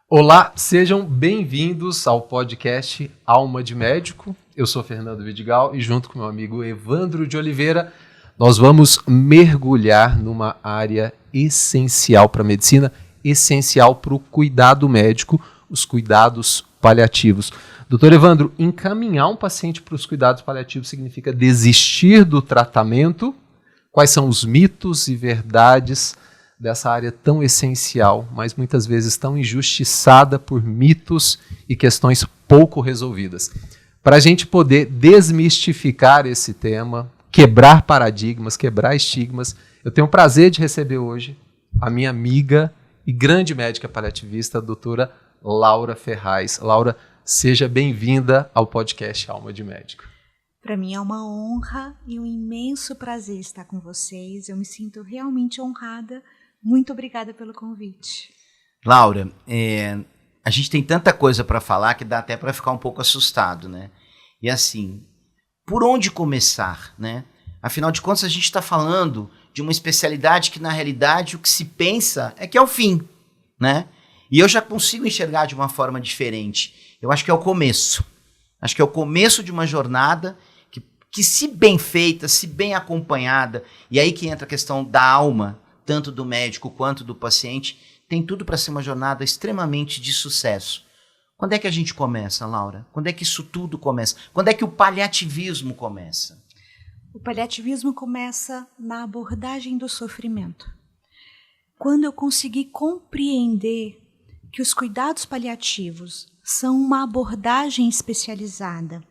Olá, sejam bem-vindos ao podcast Alma de Médico. Eu sou Fernando Vidigal e junto com meu amigo Evandro de Oliveira, nós vamos mergulhar numa área essencial para a medicina, essencial para o cuidado médico, os cuidados paliativos. Doutor Evandro, encaminhar um paciente para os cuidados paliativos significa desistir do tratamento? Quais são os mitos e verdades dessa área tão essencial, mas muitas vezes tão injustiçada por mitos e questões pouco resolvidas? Para a gente poder desmistificar esse tema, quebrar paradigmas, quebrar estigmas, eu tenho o prazer de receber hoje a minha amiga e grande médica paliativista, a doutora Laura Ferraz. Laura, seja bem-vinda ao podcast Alma de Médico. Para mim é uma honra e um imenso prazer estar com vocês. Eu me sinto realmente honrada. Muito obrigada pelo convite. Laura, a gente tem tanta coisa para falar que dá até para ficar um pouco assustado, né? E assim, por onde começar, né? Afinal de contas, a gente está falando de uma especialidade que, na realidade, o que se pensa é que é o fim, né? E eu já consigo enxergar de uma forma diferente. Eu acho que é o começo. Acho que é o começo de uma jornada que se bem feita, se bem acompanhada, e aí que entra a questão da alma, tanto do médico quanto do paciente, tem tudo para ser uma jornada extremamente de sucesso. Quando é que a gente começa, Laura? Quando é que isso tudo começa? Quando é que o paliativismo começa? O paliativismo começa na abordagem do sofrimento. Quando eu consegui compreender que os cuidados paliativos são uma abordagem especializada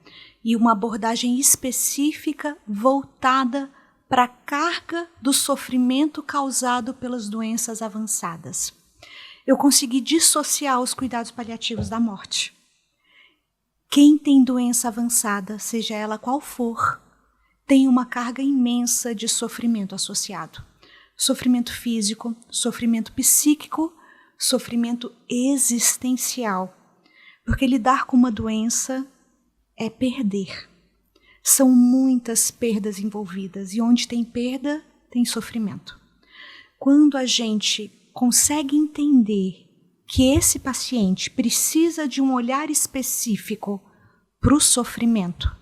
e uma abordagem específica voltada para a carga do sofrimento causado pelas doenças avançadas. Eu consegui dissociar os cuidados paliativos da morte. Quem tem doença avançada, seja ela qual for, tem uma carga imensa de sofrimento associado. Sofrimento físico, sofrimento psíquico, sofrimento existencial. Porque lidar com uma doença é perder. São muitas perdas envolvidas e onde tem perda, tem sofrimento. Quando a gente consegue entender que esse paciente precisa de um olhar específico para o sofrimento,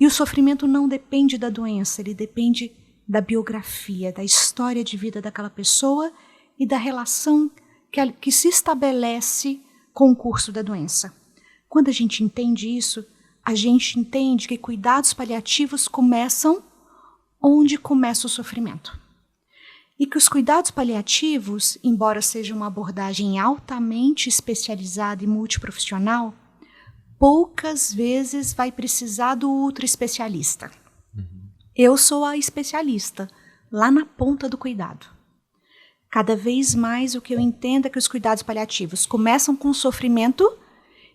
e o sofrimento não depende da doença, ele depende da biografia, da história de vida daquela pessoa e da relação que se estabelece com o curso da doença. Quando a gente entende isso, a gente entende que cuidados paliativos começam onde começa o sofrimento. E que os cuidados paliativos, embora seja uma abordagem altamente especializada e multiprofissional, poucas vezes vai precisar do ultra-especialista. Eu sou a especialista, lá na ponta do cuidado. Cada vez mais o que eu entendo é que os cuidados paliativos começam com o sofrimento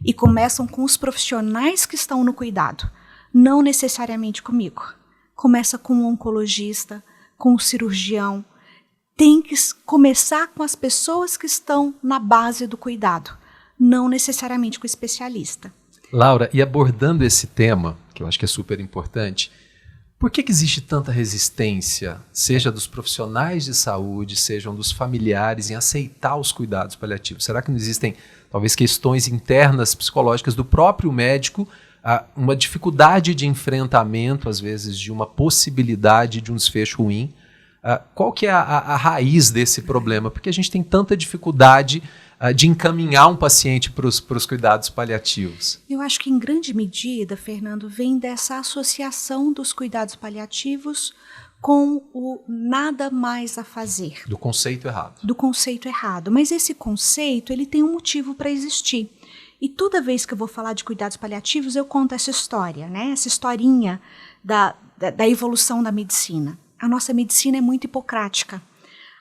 e começam com os profissionais que estão no cuidado, não necessariamente comigo. Começa com o oncologista, com o cirurgião. Tem que começar com as pessoas que estão na base do cuidado, não necessariamente com o especialista. Laura, e abordando esse tema, que eu acho que é super importante, por que existe tanta resistência, seja dos profissionais de saúde, sejam dos familiares, em aceitar os cuidados paliativos? Será que não existem, talvez, questões internas psicológicas do próprio médico, uma dificuldade de enfrentamento, às vezes, de uma possibilidade de um desfecho ruim? Qual que é a raiz desse problema? Porque a gente tem tanta dificuldade de encaminhar um paciente para os cuidados paliativos. Eu acho que, em grande medida, Fernando, vem dessa associação dos cuidados paliativos com o nada mais a fazer. Do conceito errado. Do conceito errado. Mas esse conceito, ele tem um motivo para existir. E toda vez que eu vou falar de cuidados paliativos, eu conto essa história, né? Essa historinha da evolução da medicina. A nossa medicina é muito hipocrática.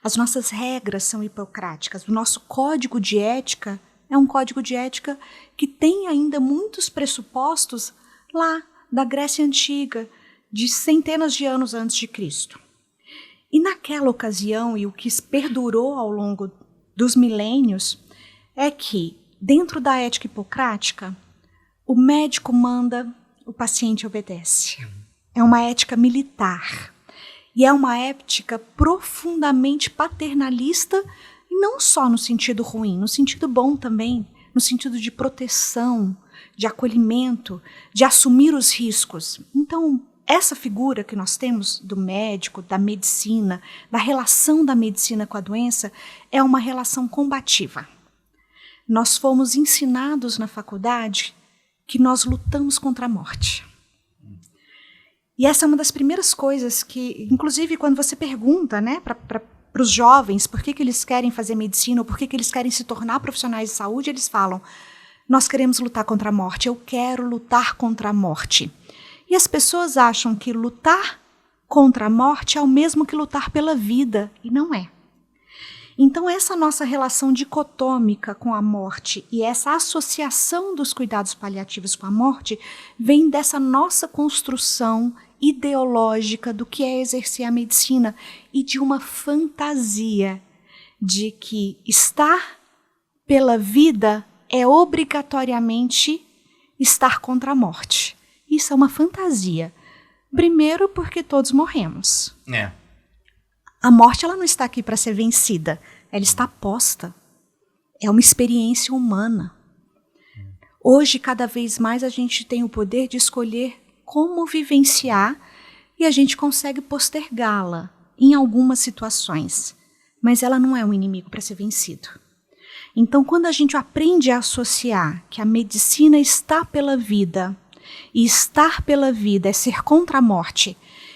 As nossas regras são hipocráticas. O nosso código de ética é um código de ética que tem ainda muitos pressupostos lá da Grécia Antiga, de centenas de anos antes de Cristo. E naquela ocasião, e o que perdurou ao longo dos milênios, é que, dentro da ética hipocrática, o médico manda, o paciente obedece. É uma ética militar. E é uma ética profundamente paternalista E não só no sentido ruim, no sentido bom também, no sentido de proteção, de acolhimento, de assumir os riscos. Então, essa figura que nós temos do médico, da medicina, da relação da medicina com a doença, é uma relação combativa. Nós fomos ensinados na faculdade que nós lutamos contra a morte. E essa é uma das primeiras coisas que, inclusive, quando você pergunta, né, para os jovens por que eles querem fazer medicina ou por que eles querem se tornar profissionais de saúde, eles falam: nós queremos lutar contra a morte, eu quero lutar contra a morte. E as pessoas acham que lutar contra a morte é o mesmo que lutar pela vida, e não é. Então, essa nossa relação dicotômica com a morte e essa associação dos cuidados paliativos com a morte vem dessa nossa construção ideológica do que é exercer a medicina e de uma fantasia de que estar pela vida é obrigatoriamente estar contra a morte. Isso é uma fantasia. Primeiro, porque todos morremos. A morte ela não está aqui para ser vencida, ela está posta. É uma experiência humana. Hoje, cada vez mais, a gente tem o poder de escolher como vivenciar e a gente consegue postergá-la em algumas situações, mas ela não é um inimigo para ser vencido. Então, quando a gente aprende a associar que a medicina está pela vida, e estar pela vida é ser contra a morte,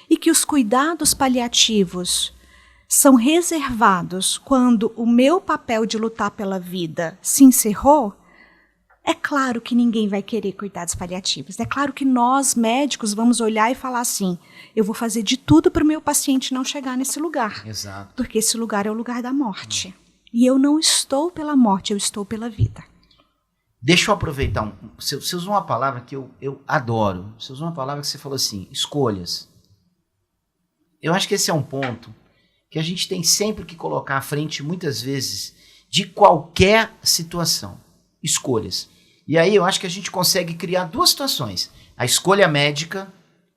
e que os cuidados paliativos são reservados quando o meu papel de lutar pela vida se encerrou, é claro que ninguém vai querer cuidados paliativos. É claro que nós, médicos, vamos olhar e falar assim: eu vou fazer de tudo para o meu paciente não chegar nesse lugar. Exato. Porque esse lugar é o lugar da morte. E eu não estou pela morte, eu estou pela vida. Deixa eu aproveitar. Você usou uma palavra que eu adoro. Você usou uma palavra que você falou assim: escolhas. Eu acho que esse é um ponto que a gente tem sempre que colocar à frente, muitas vezes, de qualquer situação. Escolhas. E aí eu acho que a gente consegue criar duas situações. A escolha médica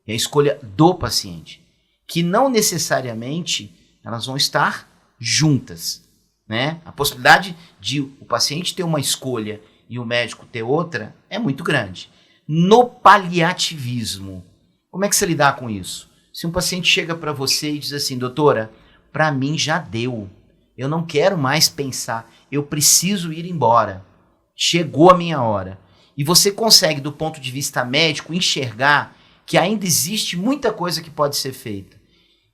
e a escolha do paciente. Que não necessariamente elas vão estar juntas, né? A possibilidade de o paciente ter uma escolha e o médico ter outra é muito grande. No paliativismo, como é que você lidar com isso? Se um paciente chega para você e diz assim: doutora, para mim já deu, eu não quero mais pensar, eu preciso ir embora, chegou a minha hora. E você consegue, do ponto de vista médico, enxergar que ainda existe muita coisa que pode ser feita.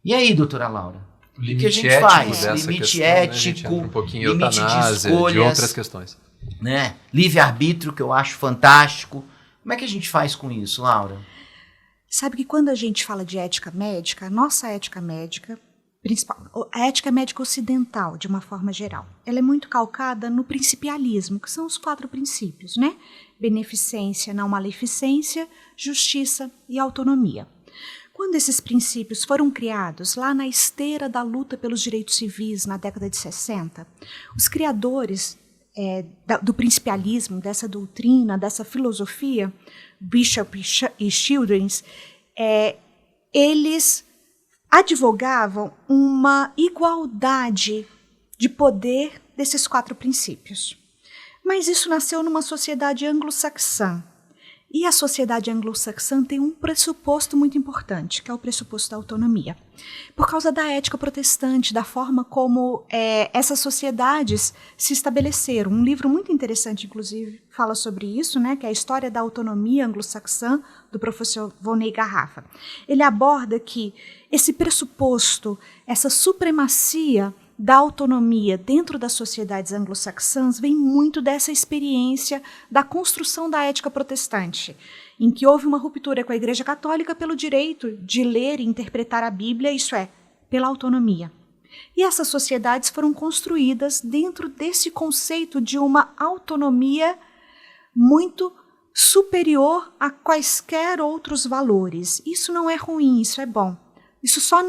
E aí, doutora Laura? O que a gente faz? Limite questão, ético, né? Um pouquinho limite eutanásia, de escolhas, de outras questões. Né? Livre-arbítrio, que eu acho fantástico. Como é que a gente faz com isso, Laura? Sabe que quando a gente fala de ética médica, a nossa ética médica, a ética médica ocidental, de uma forma geral, ela é muito calcada no principialismo, que são os 4 princípios, né? Beneficência, não maleficência, justiça e autonomia. Quando esses princípios foram criados lá na esteira da luta pelos direitos civis na década de 60, os criadores do principialismo, dessa doutrina, dessa filosofia, Bishop e Childress, eles advogavam uma igualdade de poder desses 4 princípios. Mas isso nasceu numa sociedade anglo-saxã. E a sociedade anglo-saxã tem um pressuposto muito importante, que é o pressuposto da autonomia. Por causa da ética protestante, da forma como essas sociedades se estabeleceram. Um livro muito interessante, inclusive, fala sobre isso, né, que é a História da Autonomia Anglo-Saxã, do professor Volney Garrafa. Ele aborda que esse pressuposto, essa supremacia da autonomia dentro das sociedades anglo-saxãs vem muito dessa experiência da construção da ética protestante, em que houve uma ruptura com a Igreja Católica pelo direito de ler e interpretar a Bíblia, isso é, pela autonomia. E essas sociedades foram construídas dentro desse conceito de uma autonomia muito superior a quaisquer outros valores. Isso não é ruim, isso é bom. Isso só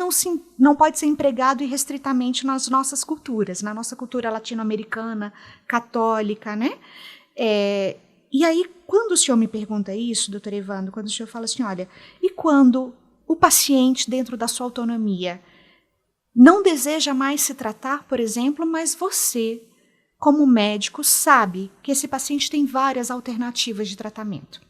não pode ser empregado irrestritamente nas nossas culturas, na nossa cultura latino-americana, católica, né? E aí, quando o senhor me pergunta isso, doutor Evandro, quando o senhor fala assim, olha, e quando o paciente, dentro da sua autonomia, não deseja mais se tratar, por exemplo, mas você, como médico, sabe que esse paciente tem várias alternativas de tratamento.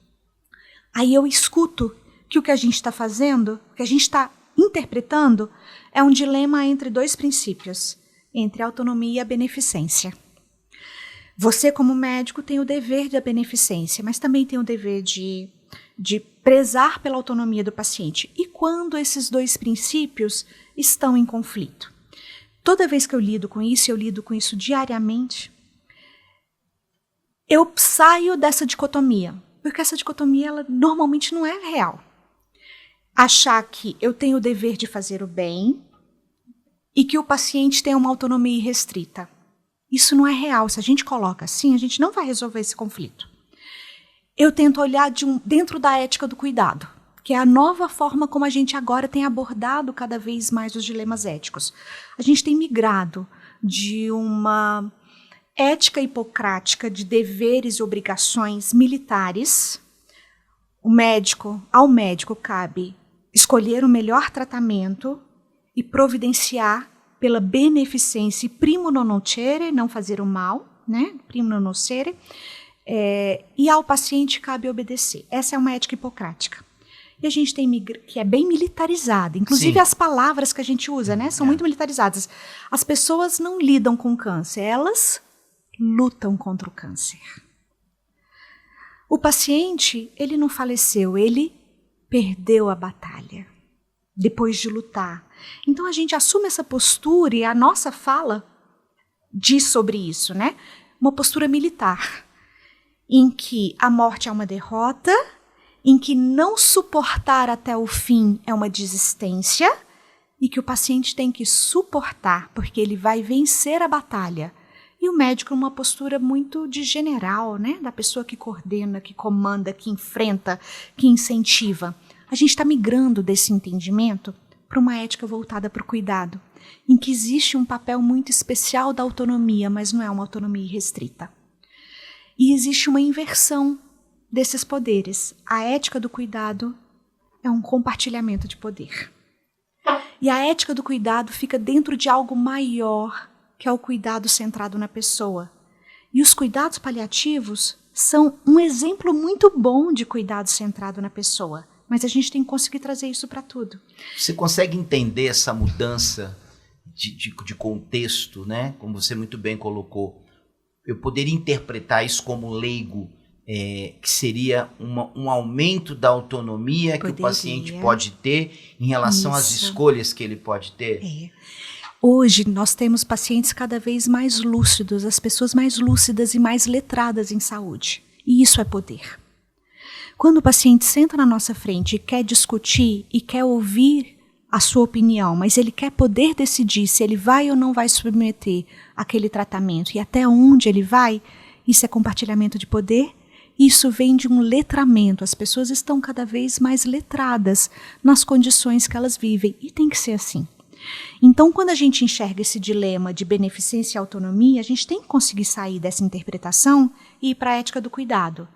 Aí eu escuto que o que a gente está fazendo, o que a gente está interpretando, é um dilema entre dois princípios, entre a autonomia e a beneficência. Você, como médico, tem o dever da beneficência, mas também tem o dever de prezar pela autonomia do paciente. E quando esses dois princípios estão em conflito? Toda vez que eu lido com isso diariamente, eu saio dessa dicotomia, porque essa dicotomia ela normalmente não é real. Achar que eu tenho o dever de fazer o bem e que o paciente tem uma autonomia irrestrita. Isso não é real. Se a gente coloca assim, a gente não vai resolver esse conflito. Eu tento olhar dentro da ética do cuidado, que é a nova forma como a gente agora tem abordado cada vez mais os dilemas éticos. A gente tem migrado de uma ética hipocrática de deveres e obrigações militares. Ao médico cabe escolher o melhor tratamento e providenciar pela beneficência primo non nocere, não fazer o mal, né? Primo non nocere, e ao paciente cabe obedecer. Essa é uma ética hipocrática. E a gente tem que é bem militarizada. Inclusive, sim, as palavras que a gente usa, né, são muito militarizadas. As pessoas não lidam com câncer, elas lutam contra o câncer. O paciente, ele não faleceu, ele perdeu a batalha depois de lutar. Então a gente assume essa postura e a nossa fala diz sobre isso, né? Uma postura militar, em que a morte é uma derrota, em que não suportar até o fim é uma desistência e que o paciente tem que suportar, porque ele vai vencer a batalha. E o médico uma postura muito de general, né? Da pessoa que coordena, que comanda, que enfrenta, que incentiva. A gente está migrando desse entendimento para uma ética voltada para o cuidado, em que existe um papel muito especial da autonomia, mas não é uma autonomia irrestrita. E existe uma inversão desses poderes. A ética do cuidado é um compartilhamento de poder. E a ética do cuidado fica dentro de algo maior, que é o cuidado centrado na pessoa. E os cuidados paliativos são um exemplo muito bom de cuidado centrado na pessoa. Mas a gente tem que conseguir trazer isso para tudo. Você consegue entender essa mudança de contexto, né? Como você muito bem colocou. Eu poderia interpretar isso como leigo, que seria um aumento da autonomia que o paciente pode ter em relação às escolhas que ele pode ter? Hoje nós temos pacientes cada vez mais lúcidos, as pessoas mais lúcidas e mais letradas em saúde. E isso é poder. Quando o paciente senta na nossa frente e quer discutir e quer ouvir a sua opinião, mas ele quer poder decidir se ele vai ou não vai submeter aquele tratamento e até onde ele vai, isso é compartilhamento de poder. Isso vem de um letramento. As pessoas estão cada vez mais letradas nas condições que elas vivem e tem que ser assim. Então, quando a gente enxerga esse dilema de beneficência e autonomia, a gente tem que conseguir sair dessa interpretação e ir para a ética do cuidado.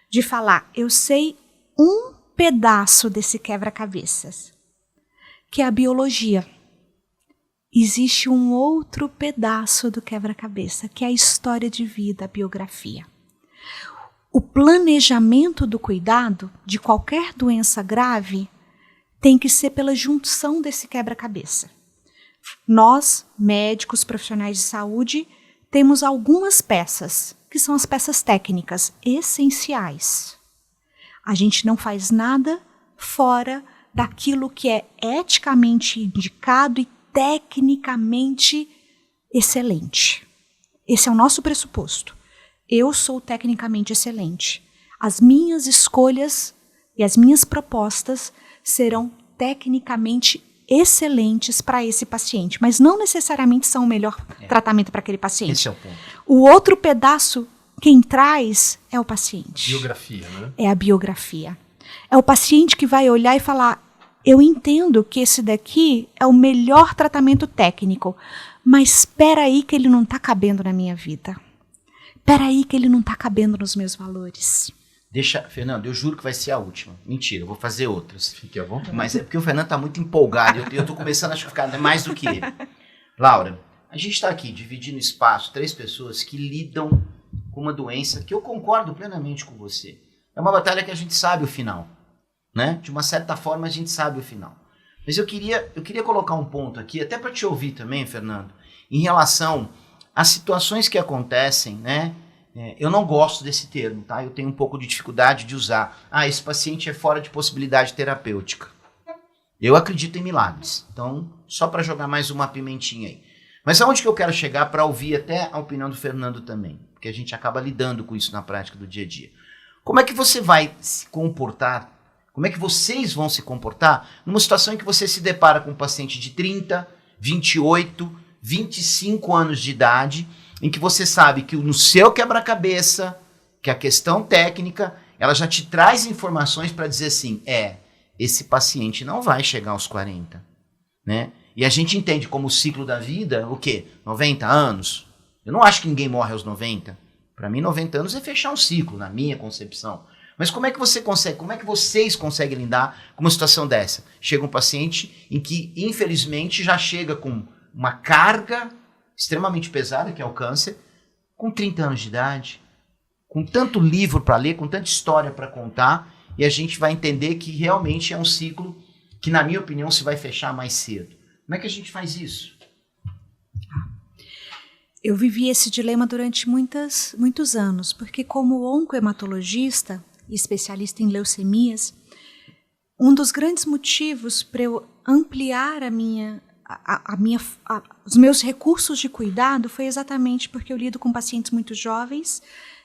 De falar, eu sei um pedaço desse quebra-cabeças, que é a biologia. Existe um outro pedaço do quebra-cabeça, que é a história de vida, a biografia. O planejamento do cuidado de qualquer doença grave tem que ser pela junção desse quebra-cabeça. Nós, médicos, profissionais de saúde, temos algumas peças, que são as peças técnicas essenciais. A gente não faz nada fora daquilo que é eticamente indicado e tecnicamente excelente. Esse é o nosso pressuposto. Eu sou tecnicamente excelente. As minhas escolhas e as minhas propostas serão tecnicamente excelentes para esse paciente, mas não necessariamente são o melhor tratamento para aquele paciente. Esse é o ponto. O outro pedaço, quem traz é o paciente. Biografia, né? É a biografia. É o paciente que vai olhar e falar, eu entendo que esse daqui é o melhor tratamento técnico, mas espera aí que ele não está cabendo na minha vida. Espera aí que ele não está cabendo nos meus valores. Fernando, eu juro que vai ser a última. Mentira, eu vou fazer outras. Fique à vontade. Mas é porque o Fernando tá muito empolgado. Eu tô começando a ficar mais do que ele. Laura, a gente está aqui dividindo espaço, 3 pessoas que lidam com uma doença que eu concordo plenamente com você. É uma batalha que a gente sabe o final, né? De uma certa forma a gente sabe o final. Mas eu queria colocar um ponto aqui, até para te ouvir também, Fernando, em relação às situações que acontecem, né? Eu não gosto desse termo, tá? Eu tenho um pouco de dificuldade de usar. Esse paciente é fora de possibilidade terapêutica. Eu acredito em milagres. Então, só para jogar mais uma pimentinha aí. Mas aonde que eu quero chegar para ouvir até a opinião do Fernando também? Porque a gente acaba lidando com isso na prática do dia a dia. Como é que você vai se comportar? Como é que vocês vão se comportar numa situação em que você se depara com um paciente de 30, 28, 25 anos de idade, em que você sabe que no seu quebra-cabeça, que a questão técnica, ela já te traz informações para dizer assim, esse paciente não vai chegar aos 40, né? E a gente entende como o ciclo da vida, o quê? 90 anos? Eu não acho que ninguém morre aos 90. Para mim, 90 anos é fechar um ciclo, na minha concepção. Mas como é que vocês conseguem lidar com uma situação dessa? Chega um paciente em que, infelizmente, já chega com uma carga extremamente pesada, que é o câncer, com 30 anos de idade, com tanto livro para ler, com tanta história para contar, e a gente vai entender que realmente é um ciclo que, na minha opinião, se vai fechar mais cedo. Como é que a gente faz isso? Eu vivi esse dilema durante muitos anos, porque como oncohematologista e especialista em leucemias, um dos grandes motivos para eu ampliar os meus recursos de cuidado foi exatamente porque eu lido com pacientes muito jovens,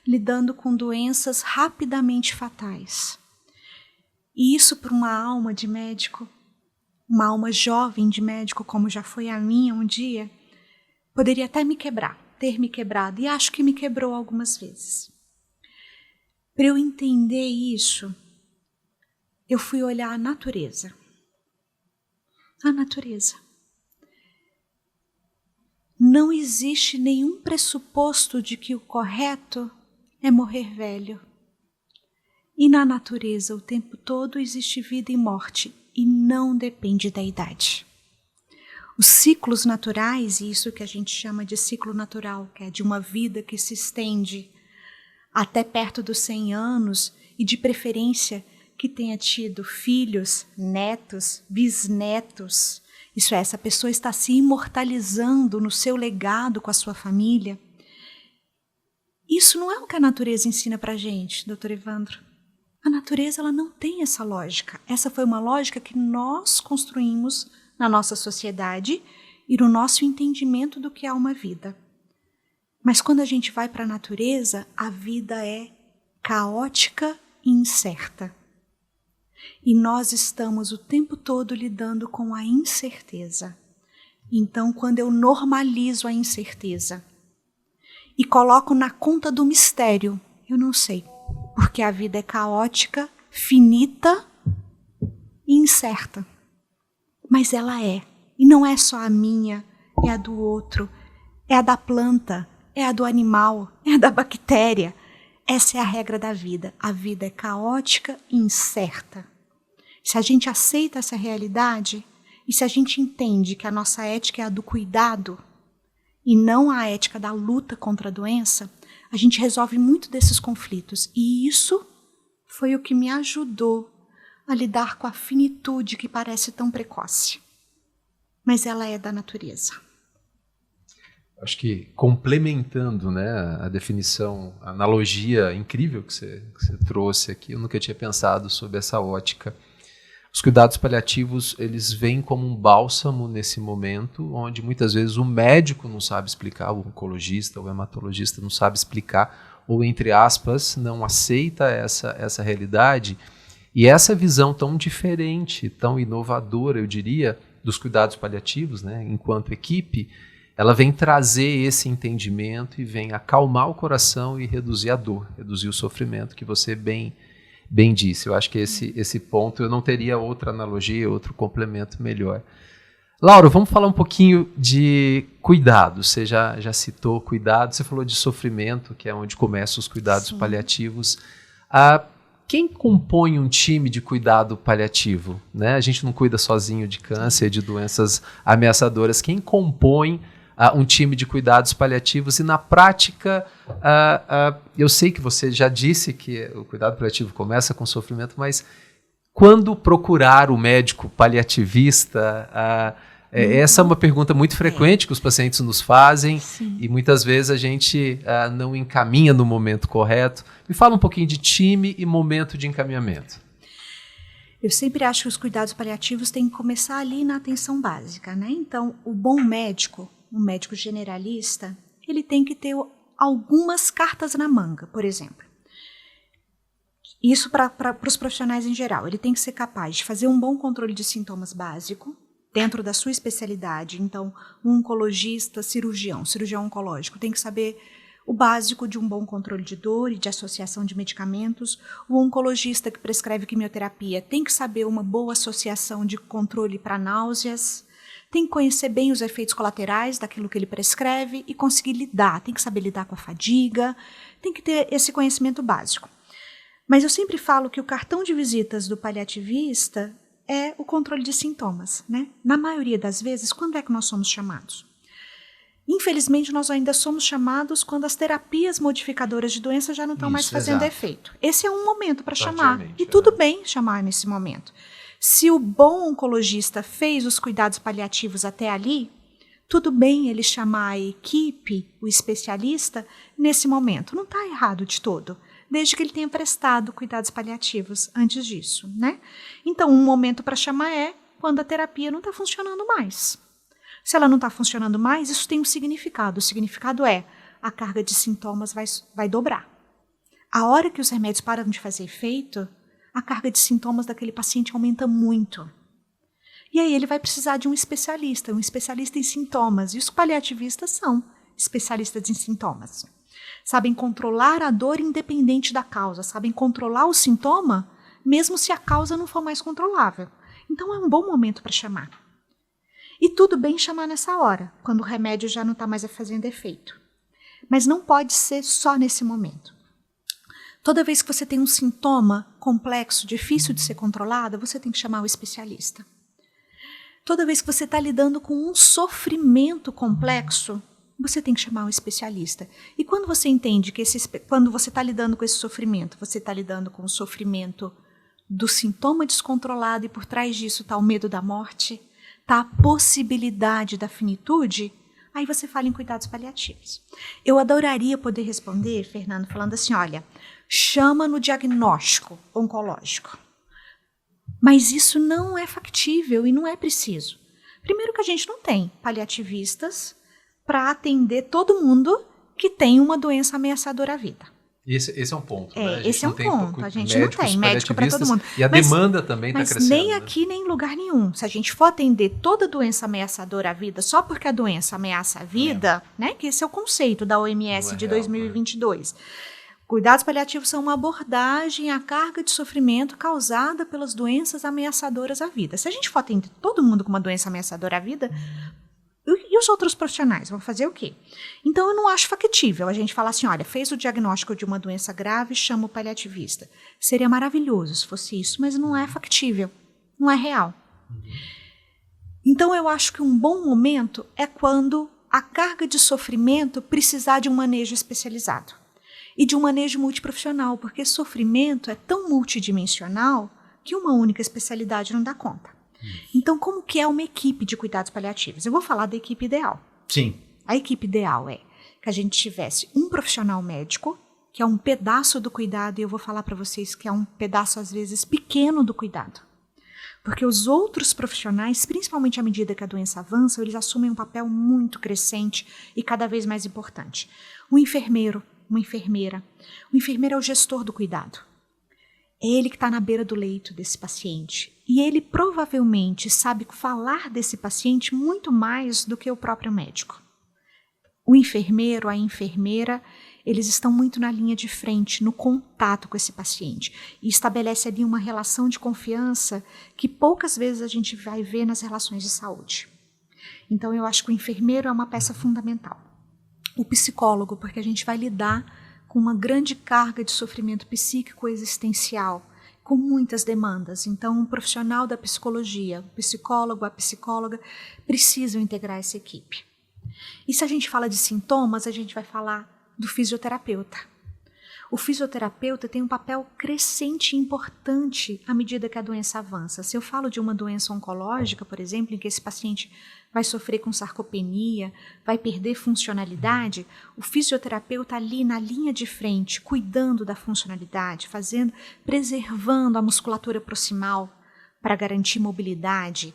lidando com doenças rapidamente fatais. E isso para uma alma de médico, uma alma jovem de médico, como já foi a minha um dia, poderia até ter me quebrado, e acho que me quebrou algumas vezes. Para eu entender isso, eu fui olhar a natureza. A natureza. Não existe nenhum pressuposto de que o correto é morrer velho. E na natureza, o tempo todo existe vida e morte, e não depende da idade. Os ciclos naturais, e isso que a gente chama de ciclo natural, que é de uma vida que se estende até perto dos 100 anos, e de preferência que tenha tido filhos, netos, bisnetos. Isso é, essa pessoa está se imortalizando no seu legado com a sua família. Isso não é o que a natureza ensina para a gente, doutor Evandro. A natureza ela não tem essa lógica. Essa foi uma lógica que nós construímos na nossa sociedade e no nosso entendimento do que é uma vida. Mas quando a gente vai para a natureza, a vida é caótica e incerta. E nós estamos o tempo todo lidando com a incerteza. Então, quando eu normalizo a incerteza e coloco na conta do mistério, eu não sei, porque a vida é caótica, finita e incerta. Mas ela é. E não é só a minha, é a do outro, é a da planta, é a do animal, é a da bactéria. Essa é a regra da vida. A vida é caótica e incerta. Se a gente aceita essa realidade e se a gente entende que a nossa ética é a do cuidado e não a ética da luta contra a doença, a gente resolve muito desses conflitos. E isso foi o que me ajudou a lidar com a finitude que parece tão precoce. Mas ela é da natureza. Acho que complementando, né, a definição, a analogia incrível que você trouxe aqui, eu nunca tinha pensado sobre essa ótica. Os cuidados paliativos, eles vêm como um bálsamo nesse momento, onde muitas vezes o médico não sabe explicar, o oncologista, o hematologista não sabe explicar, ou entre aspas, não aceita essa realidade. E essa visão tão diferente, tão inovadora, eu diria, dos cuidados paliativos, né, enquanto equipe, ela vem trazer esse entendimento e vem acalmar o coração e reduzir a dor, reduzir o sofrimento, que você bem disse. Eu acho que esse ponto eu não teria outra analogia, outro complemento melhor. Laura, vamos falar um pouquinho de cuidado. Você já citou cuidado, você falou de sofrimento, que é onde começam os cuidados paliativos. quem compõe um time de cuidado paliativo? Né? A gente não cuida sozinho de câncer, de doenças ameaçadoras. Quem compõe um time de cuidados paliativos? E na prática, eu sei que você já disse que o cuidado paliativo começa com sofrimento, mas quando procurar o médico paliativista? Essa é uma pergunta muito frequente que os pacientes nos fazem. Sim. E muitas vezes a gente não encaminha no momento correto. Me fala um pouquinho de time e momento de encaminhamento. Eu sempre acho que os cuidados paliativos têm que começar ali na atenção básica, né? Então, o bom médico, um médico generalista, ele tem que ter algumas cartas na manga, por exemplo. Isso para os profissionais em geral. Ele tem que ser capaz de fazer um bom controle de sintomas básico, dentro da sua especialidade. Então, um oncologista, cirurgião oncológico, tem que saber o básico de um bom controle de dor e de associação de medicamentos. O oncologista que prescreve quimioterapia tem que saber uma boa associação de controle para náuseas, tem que conhecer bem os efeitos colaterais daquilo que ele prescreve e conseguir lidar, tem que saber lidar com a fadiga, tem que ter esse conhecimento básico. Mas eu sempre falo que o cartão de visitas do paliativista é o controle de sintomas, né? Na maioria das vezes, quando é que nós somos chamados? Infelizmente, nós ainda somos chamados quando as terapias modificadoras de doença já não estão mais fazendo efeito. Esse é um momento para chamar, e tudo bem chamar nesse momento. Se o bom oncologista fez os cuidados paliativos até ali, tudo bem ele chamar a equipe, o especialista, nesse momento. Não está errado de todo, desde que ele tenha prestado cuidados paliativos antes disso, né? Então, um momento para chamar é quando a terapia não está funcionando mais. Se ela não está funcionando mais, isso tem um significado. O significado é a carga de sintomas vai dobrar. A hora que os remédios param de fazer efeito, a carga de sintomas daquele paciente aumenta muito. E aí ele vai precisar de um especialista em sintomas. E os paliativistas são especialistas em sintomas. Sabem controlar a dor independente da causa, sabem controlar o sintoma, mesmo se a causa não for mais controlável. Então é um bom momento para chamar. E tudo bem chamar nessa hora, quando o remédio já não está mais fazendo efeito. Mas não pode ser só nesse momento. Toda vez que você tem um sintoma complexo, difícil de ser controlado, você tem que chamar o especialista. Toda vez que você está lidando com um sofrimento complexo, você tem que chamar um especialista. E quando você entende que quando você está lidando com esse sofrimento, você está lidando com o sofrimento do sintoma descontrolado e por trás disso está o medo da morte, está a possibilidade da finitude, aí você fala em cuidados paliativos. Eu adoraria poder responder, Fernando, falando assim, olha, chama no diagnóstico oncológico. Mas isso não é factível e não é preciso. Primeiro que a gente não tem paliativistas para atender todo mundo que tem uma doença ameaçadora à vida. Esse é um ponto. Né? Esse é um ponto. A gente não tem médico para todo mundo. E a demanda também está crescendo. Mas nem aqui, nem em lugar nenhum. Se a gente for atender toda doença ameaçadora à vida, só porque a doença ameaça a vida, né? Que esse é o conceito da OMS de 2022. Cuidados paliativos são uma abordagem à carga de sofrimento causada pelas doenças ameaçadoras à vida. Se a gente for atender todo mundo com uma doença ameaçadora à vida, e os outros profissionais vão fazer o quê? Então, eu não acho factível a gente falar assim, olha, fez o diagnóstico de uma doença grave, chama o paliativista. Seria maravilhoso se fosse isso, mas não é factível, não é real. Então, eu acho que um bom momento é quando a carga de sofrimento precisar de um manejo especializado e de um manejo multiprofissional, porque sofrimento é tão multidimensional que uma única especialidade não dá conta. Então, como que é uma equipe de cuidados paliativos? Eu vou falar da equipe ideal. Sim. A equipe ideal é que a gente tivesse um profissional médico, que é um pedaço do cuidado, e eu vou falar para vocês que é um pedaço, às vezes, pequeno do cuidado. Porque os outros profissionais, principalmente à medida que a doença avança, eles assumem um papel muito crescente e cada vez mais importante. Um enfermeiro, uma enfermeira. O enfermeiro é o gestor do cuidado. É ele que está na beira do leito desse paciente. E ele provavelmente sabe falar desse paciente muito mais do que o próprio médico. O enfermeiro, a enfermeira, eles estão muito na linha de frente, no contato com esse paciente. E estabelece ali uma relação de confiança que poucas vezes a gente vai ver nas relações de saúde. Então, eu acho que o enfermeiro é uma peça fundamental. O psicólogo, porque a gente vai lidar com uma grande carga de sofrimento psíquico existencial, com muitas demandas. Então, um profissional da psicologia, o psicólogo, a psicóloga, precisam integrar essa equipe. E se a gente fala de sintomas, a gente vai falar do fisioterapeuta. O fisioterapeuta tem um papel crescente e importante à medida que a doença avança. Se eu falo de uma doença oncológica, por exemplo, em que esse paciente vai sofrer com sarcopenia, vai perder funcionalidade, o fisioterapeuta ali na linha de frente, cuidando da funcionalidade, preservando a musculatura proximal para garantir mobilidade,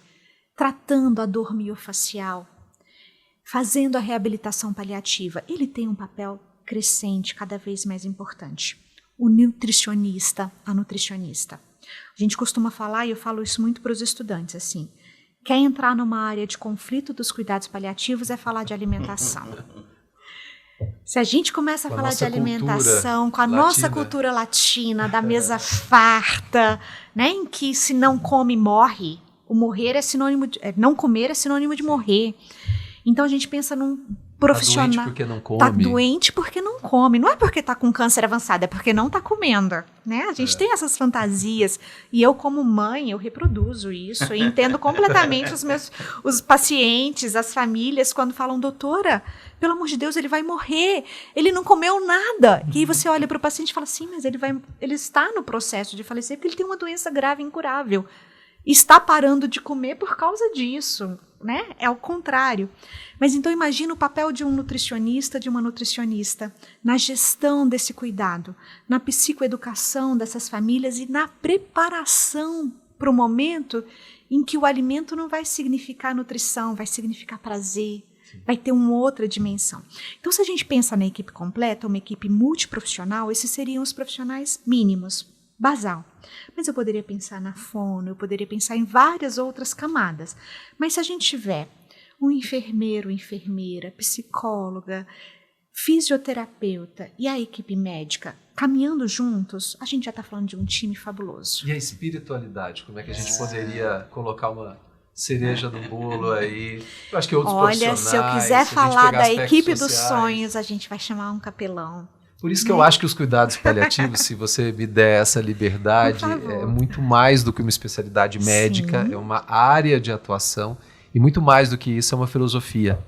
tratando a dor miofacial, fazendo a reabilitação paliativa. Ele tem um papel crescente, cada vez mais importante. O nutricionista, a nutricionista. A gente costuma falar, e eu falo isso muito para os estudantes, assim, quer entrar numa área de conflito dos cuidados paliativos é falar de alimentação. Se a gente começa a falar de alimentação, com a nossa cultura latina, da mesa farta, né, em que se não come, morre, o morrer é sinônimo de, não comer é sinônimo de morrer. Então a gente pensa num profissional. Tá doente porque não come. Tá doente porque não come. Não é porque tá com câncer avançado, é porque não tá comendo, né? A gente tem essas fantasias. E eu, como mãe, eu reproduzo isso. E entendo completamente os pacientes, as famílias, quando falam, doutora, pelo amor de Deus, ele vai morrer. Ele não comeu nada. E aí você olha para o paciente e fala, sim, mas ele está no processo de falecer porque ele tem uma doença grave e incurável. E está parando de comer por causa disso, né? É o contrário. Mas então imagina o papel de um nutricionista, de uma nutricionista, na gestão desse cuidado, na psicoeducação dessas famílias e na preparação para o momento em que o alimento não vai significar nutrição, vai significar prazer, vai ter uma outra dimensão. Então, se a gente pensa na equipe completa, uma equipe multiprofissional, esses seriam os profissionais mínimos, basal. Mas eu poderia pensar na fono, eu poderia pensar em várias outras camadas. Mas se a gente tiver um enfermeiro, enfermeira, psicóloga, fisioterapeuta e a equipe médica caminhando juntos, a gente já está falando de um time fabuloso. E a espiritualidade, como é que a gente poderia colocar uma cereja no bolo aí? Eu acho que outros profissionais... Olha, se eu quiser falar da equipe sociais, dos sonhos, a gente vai chamar um capelão. Por isso que eu acho que os cuidados paliativos, se você me der essa liberdade, é muito mais do que uma especialidade médica, é uma área de atuação e muito mais do que isso é uma filosofia.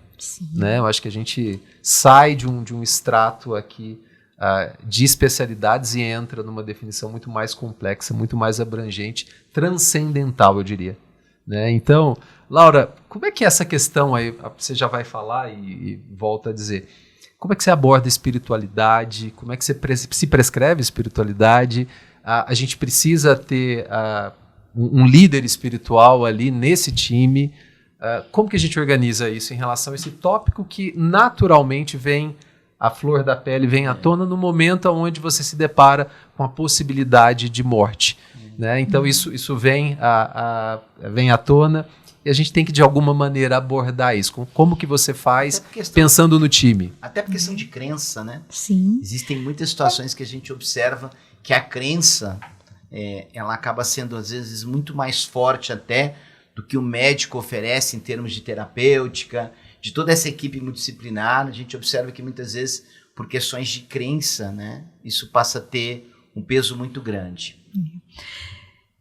Né? Eu acho que a gente sai de um extrato aqui de especialidades e entra numa definição muito mais complexa, muito mais abrangente, transcendental, eu diria. Né? Então, Laura, como é que é essa questão aí, você já vai falar e volta a dizer, como é que você aborda a espiritualidade, como é que você se prescreve espiritualidade, a gente precisa ter um líder espiritual ali nesse time, como que a gente organiza isso em relação a esse tópico que naturalmente vem à flor da pele, vem à tona no momento onde você se depara com a possibilidade de morte. Né? Então isso vem à tona e a gente tem que de alguma maneira abordar isso. Como que você faz pensando no time? Até por questão de crença, né? Sim. Existem muitas situações que a gente observa que a crença ela acaba sendo às vezes muito mais forte até do que o médico oferece em termos de terapêutica, de toda essa equipe multidisciplinar. A gente observa que muitas vezes, por questões de crença, né, isso passa a ter um peso muito grande.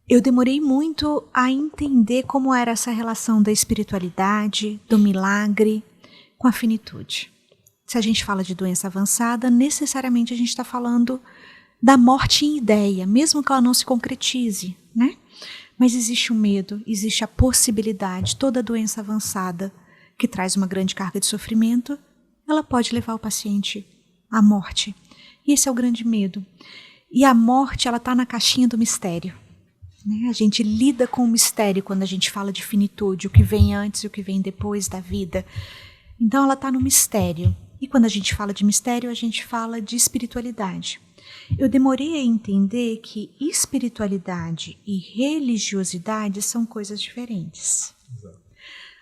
Eu demorei muito a entender como era essa relação da espiritualidade, do milagre, com a finitude. Se a gente fala de doença avançada, necessariamente a gente está falando da morte em ideia, mesmo que ela não se concretize, né? Mas existe o medo, existe a possibilidade, toda doença avançada que traz uma grande carga de sofrimento, ela pode levar o paciente à morte. E esse é o grande medo. E a morte, ela está na caixinha do mistério. Né? A gente lida com o mistério quando a gente fala de finitude, o que vem antes e o que vem depois da vida. Então ela está no mistério. E quando a gente fala de mistério, a gente fala de espiritualidade. Eu demorei a entender que espiritualidade e religiosidade são coisas diferentes. Exato.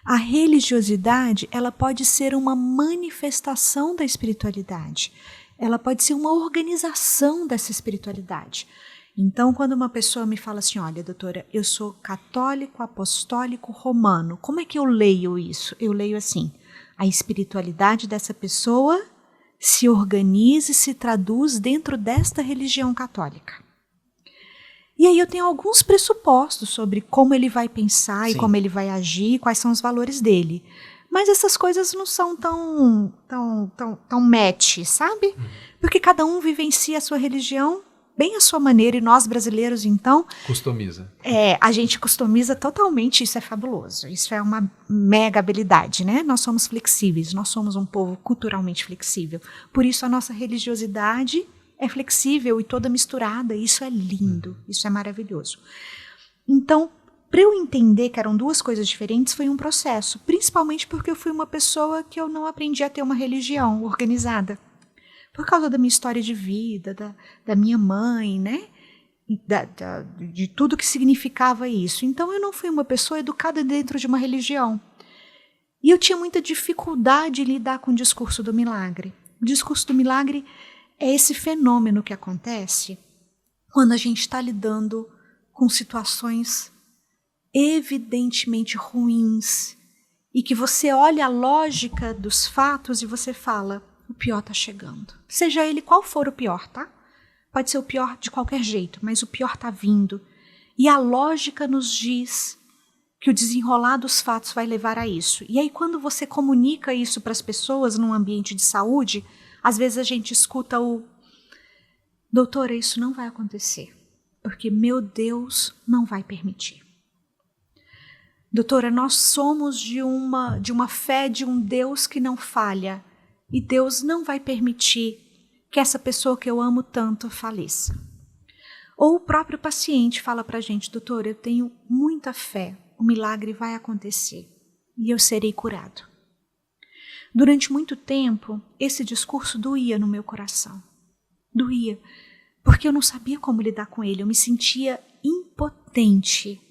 A religiosidade, ela pode ser uma manifestação da espiritualidade. Ela pode ser uma organização dessa espiritualidade. Então, quando uma pessoa me fala assim, olha, doutora, eu sou católico, apostólico, romano, como é que eu leio isso? Eu leio assim, a espiritualidade dessa pessoa se organiza e se traduz dentro desta religião católica. E aí eu tenho alguns pressupostos sobre como ele vai pensar e como ele vai agir, quais são os valores dele. Mas essas coisas não são tão match, sabe? Porque cada um vivencia a sua religião bem à sua maneira, e nós brasileiros, então... Customiza. A gente customiza totalmente, isso é fabuloso. Isso é uma mega habilidade, né? Nós somos flexíveis, nós somos um povo culturalmente flexível. Por isso a nossa religiosidade é flexível e toda misturada, e isso é lindo, isso é maravilhoso. Então, para eu entender que eram duas coisas diferentes, foi um processo, principalmente porque eu fui uma pessoa que eu não aprendi a ter uma religião organizada. Por causa da minha história de vida, da minha mãe, né? De tudo que significava isso. Então, eu não fui uma pessoa educada dentro de uma religião. E eu tinha muita dificuldade em lidar com o discurso do milagre. O discurso do milagre é esse fenômeno que acontece quando a gente está lidando com situações evidentemente ruins e que você olha a lógica dos fatos e você fala, o pior está chegando. Seja ele qual for o pior, tá? Pode ser o pior de qualquer jeito, mas o pior está vindo. E a lógica nos diz que o desenrolar dos fatos vai levar a isso. E aí quando você comunica isso para as pessoas num ambiente de saúde, às vezes a gente escuta o doutora, isso não vai acontecer, porque meu Deus não vai permitir. Doutora, nós somos de uma fé de um Deus que não falha, e Deus não vai permitir que essa pessoa que eu amo tanto faleça. Ou o próprio paciente fala para a gente, doutora, eu tenho muita fé, o milagre vai acontecer e eu serei curado. Durante muito tempo, esse discurso doía no meu coração. Doía, porque eu não sabia como lidar com ele, eu me sentia impotente.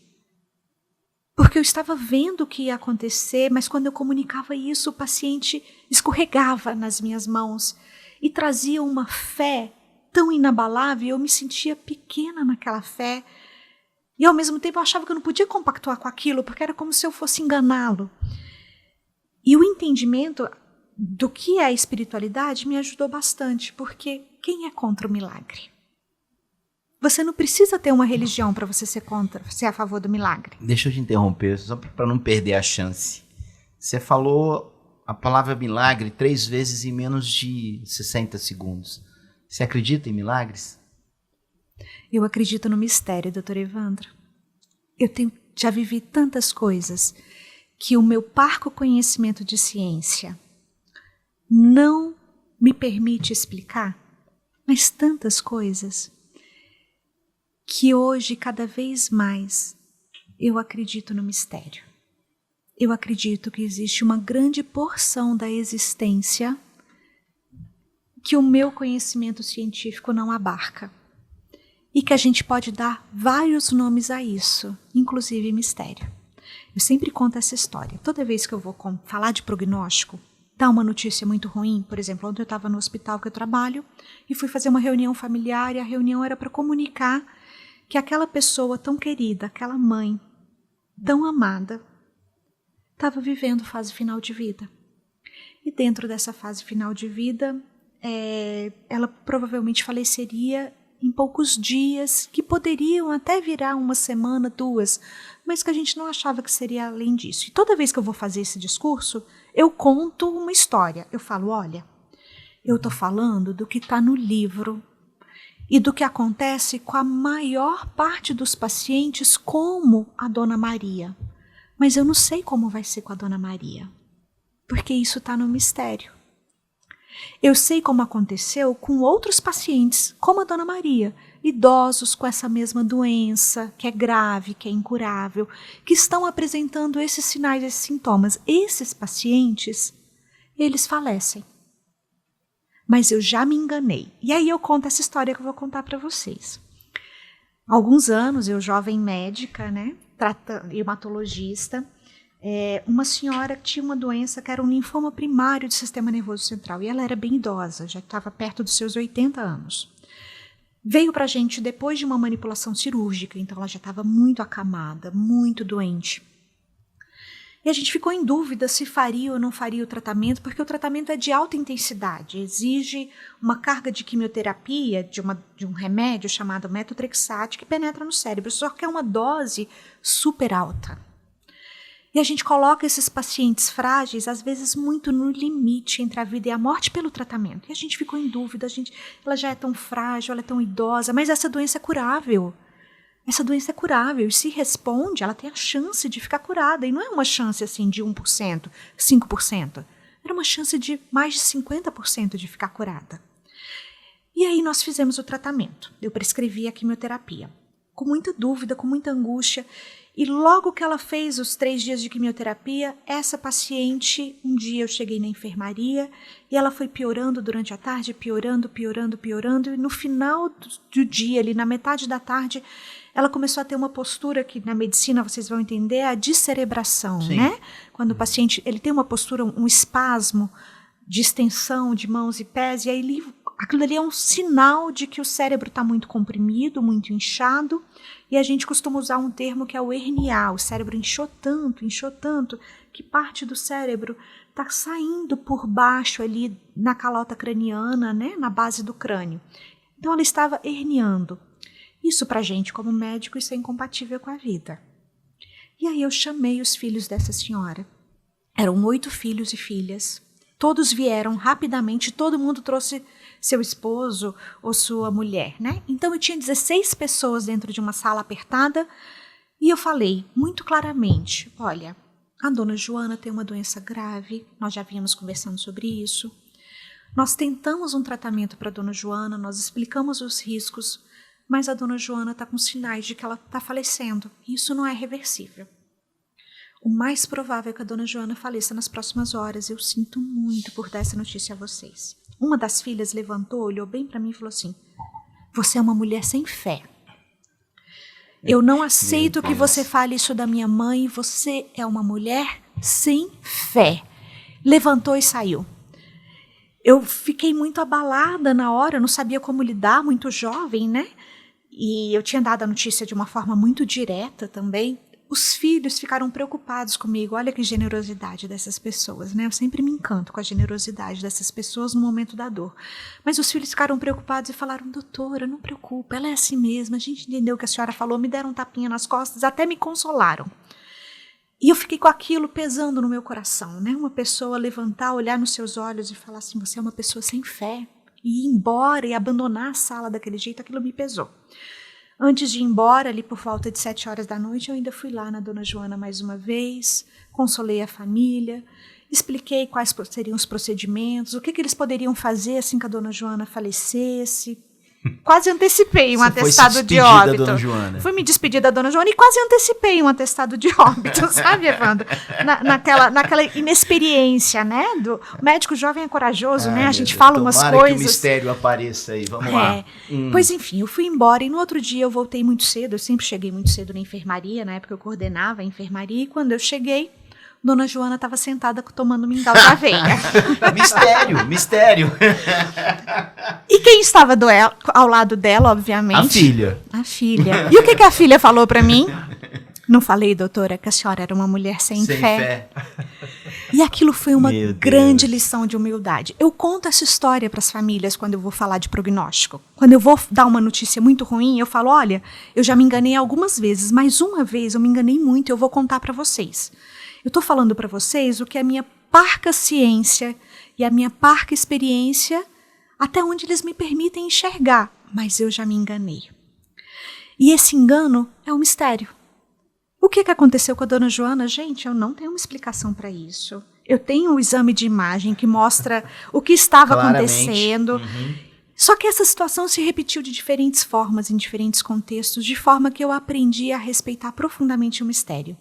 Porque eu estava vendo o que ia acontecer, mas quando eu comunicava isso, o paciente escorregava nas minhas mãos e trazia uma fé tão inabalável, eu me sentia pequena naquela fé. E ao mesmo tempo eu achava que eu não podia compactuar com aquilo, porque era como se eu fosse enganá-lo. E o entendimento do que é a espiritualidade me ajudou bastante, porque quem é contra o milagre? Você não precisa ter uma religião para você ser a favor do milagre. Deixa eu te interromper, só para não perder a chance. Você falou a palavra milagre 3 vezes em menos de 60 segundos. Você acredita em milagres? Eu acredito no mistério, doutor Evandro. Já vivi tantas coisas que o meu parco conhecimento de ciência não me permite explicar, mas tantas coisas que hoje, cada vez mais, eu acredito no mistério. Eu acredito que existe uma grande porção da existência que o meu conhecimento científico não abarca. E que a gente pode dar vários nomes a isso, inclusive mistério. Eu sempre conto essa história. Toda vez que eu vou falar de prognóstico, dá uma notícia muito ruim, por exemplo, ontem eu estava no hospital que eu trabalho e fui fazer uma reunião familiar e a reunião era para comunicar que aquela pessoa tão querida, aquela mãe tão amada, estava vivendo fase final de vida. E dentro dessa fase final de vida, ela provavelmente faleceria em poucos dias, que poderiam até virar 1 semana, 2, mas que a gente não achava que seria além disso. E toda vez que eu vou fazer esse discurso, eu conto uma história. Eu falo, olha, eu estou falando do que está no livro e do que acontece com a maior parte dos pacientes, como a Dona Maria. Mas eu não sei como vai ser com a Dona Maria, porque isso está no mistério. Eu sei como aconteceu com outros pacientes, como a Dona Maria, idosos com essa mesma doença, que é grave, que é incurável, que estão apresentando esses sinais, esses sintomas. Esses pacientes, eles falecem. Mas eu já me enganei. E aí eu conto essa história que eu vou contar para vocês. Há alguns anos, eu jovem médica, né, hematologista, uma senhora que tinha uma doença que era um linfoma primário do sistema nervoso central. E ela era bem idosa, já estava perto dos seus 80 anos. Veio para a gente depois de uma manipulação cirúrgica, então ela já estava muito acamada, muito doente. E a gente ficou em dúvida se faria ou não faria o tratamento, porque o tratamento é de alta intensidade, exige uma carga de quimioterapia, de um remédio chamado metotrexate, que penetra no cérebro, só que é uma dose super alta. E a gente coloca esses pacientes frágeis, às vezes muito no limite entre a vida e a morte pelo tratamento. E a gente ficou em dúvida, ela já é tão frágil, ela é tão idosa, mas essa doença é curável. Essa doença é curável e se responde, ela tem a chance de ficar curada. E não é uma chance assim de 1%, 5%. Era uma chance de mais de 50% de ficar curada. E aí nós fizemos o tratamento. Eu prescrevi a quimioterapia. Com muita dúvida, com muita angústia. E logo que ela fez os 3 dias de quimioterapia, essa paciente, um dia eu cheguei na enfermaria e ela foi piorando durante a tarde, piorando. E no final do dia, ali na metade da tarde, ela começou a ter uma postura que na medicina vocês vão entender, é a descerebração, Sim. né? Quando o paciente ele tem uma postura, um espasmo de extensão de mãos e pés, e aí aquilo ali é um sinal de que o cérebro está muito comprimido, muito inchado, e a gente costuma usar um termo que é o herniar. O cérebro inchou tanto, que parte do cérebro está saindo por baixo ali na calota craniana, né? Na base do crânio. Então ela estava herniando. Isso para a gente, como médico, isso é incompatível com a vida. E aí eu chamei os filhos dessa senhora. Eram 8 filhos e filhas. Todos vieram rapidamente, todo mundo trouxe seu esposo ou sua mulher, né? Então eu tinha 16 pessoas dentro de uma sala apertada e eu falei muito claramente, olha, a dona Joana tem uma doença grave, nós já vínhamos conversando sobre isso. Nós tentamos um tratamento para a dona Joana, nós explicamos os riscos, mas a dona Joana está com sinais de que ela está falecendo. E isso não é reversível. O mais provável é que a dona Joana faleça nas próximas horas. Eu sinto muito por dar essa notícia a vocês. Uma das filhas levantou, olhou bem para mim e falou assim, você é uma mulher sem fé. Eu não aceito que você fale isso da minha mãe, você é uma mulher sem fé. Levantou e saiu. Eu fiquei muito abalada na hora, eu não sabia como lidar, muito jovem, né? E eu tinha dado a notícia de uma forma muito direta também. Os filhos ficaram preocupados comigo. Olha que generosidade dessas pessoas, né? Eu sempre me encanto com a generosidade dessas pessoas no momento da dor. Mas os filhos ficaram preocupados e falaram, doutora, não preocupa, ela é assim mesmo, a gente entendeu o que a senhora falou, me deram um tapinha nas costas, até me consolaram. E eu fiquei com aquilo pesando no meu coração, né? Uma pessoa levantar, olhar nos seus olhos e falar assim, você é uma pessoa sem fé. E ir embora e abandonar a sala daquele jeito, aquilo me pesou. Antes de ir embora, ali por volta de 7 horas da noite, eu ainda fui lá na dona Joana mais uma vez, consolei a família, expliquei quais seriam os procedimentos, o que eles poderiam fazer assim que a dona Joana falecesse. Quase antecipei um atestado de óbito. Da dona Joana. Fui me despedir da dona Joana e quase antecipei um atestado de óbito, sabe, Evandro? Naquela inexperiência, né? O médico jovem é corajoso, né? A gente fala umas coisas. Tomara que o mistério apareça aí, vamos lá. Pois enfim, eu fui embora e no outro dia eu voltei muito cedo, eu sempre cheguei muito cedo na enfermaria, na época eu coordenava a enfermaria, e quando eu cheguei, dona Joana estava sentada tomando mingau de aveia. Mistério. E quem estava ao lado dela, obviamente? A filha. E o que a filha falou para mim? Não falei, doutora, que a senhora era uma mulher sem fé. E aquilo foi uma grande lição de humildade. Eu conto essa história para as famílias quando eu vou falar de prognóstico. Quando eu vou dar uma notícia muito ruim, eu falo, olha, eu já me enganei algumas vezes, mas uma vez eu me enganei muito, eu vou contar para vocês. Eu estou falando para vocês o que a minha parca ciência e a minha parca experiência, até onde eles me permitem enxergar, mas eu já me enganei. E esse engano é um mistério. O que aconteceu com a dona Joana? Gente, eu não tenho uma explicação para isso. Eu tenho um exame de imagem que mostra o que estava acontecendo. Só que essa situação se repetiu de diferentes formas, em diferentes contextos, de forma que eu aprendi a respeitar profundamente o mistério.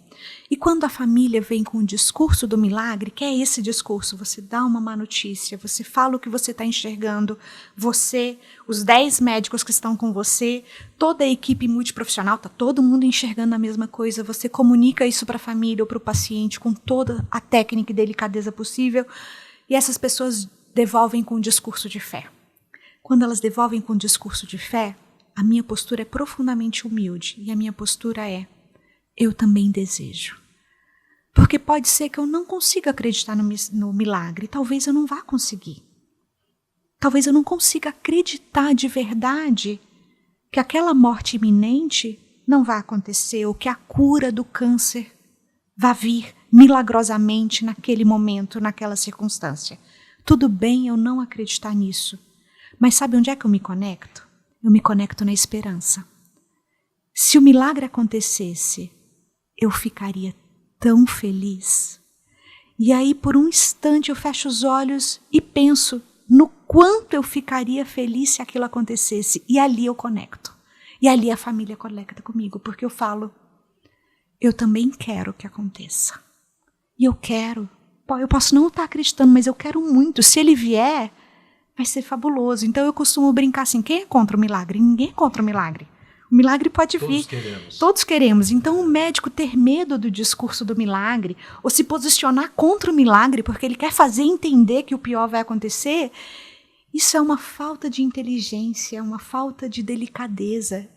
E quando a família vem com o discurso do milagre, que é esse discurso, você dá uma má notícia, você fala o que você está enxergando, você, os 10 médicos que estão com você, toda a equipe multiprofissional, está todo mundo enxergando a mesma coisa, você comunica isso para a família ou para o paciente com toda a técnica e delicadeza possível, e essas pessoas devolvem com um discurso de fé. Quando elas devolvem com um discurso de fé, a minha postura é profundamente humilde, e a minha postura é: eu também desejo. Porque pode ser que eu não consiga acreditar no milagre. Talvez eu não vá conseguir. Talvez eu não consiga acreditar de verdade que aquela morte iminente não vai acontecer, ou que a cura do câncer vai vir milagrosamente naquele momento, naquela circunstância. Tudo bem eu não acreditar nisso. Mas sabe onde é que eu me conecto? Eu me conecto na esperança. Se o milagre acontecesse, eu ficaria tão feliz. E aí, por um instante, eu fecho os olhos e penso no quanto eu ficaria feliz se aquilo acontecesse. E ali eu conecto. E ali a família conecta comigo, porque eu falo, eu também quero que aconteça. E eu quero. Eu posso não estar acreditando, mas eu quero muito. Se ele vier, vai ser fabuloso. Então eu costumo brincar assim, quem é contra o milagre? Ninguém é contra o milagre. O milagre pode vir. Todos queremos. Então o médico ter medo do discurso do milagre, ou se posicionar contra o milagre, porque ele quer fazer entender que o pior vai acontecer, isso é uma falta de inteligência, uma falta de delicadeza,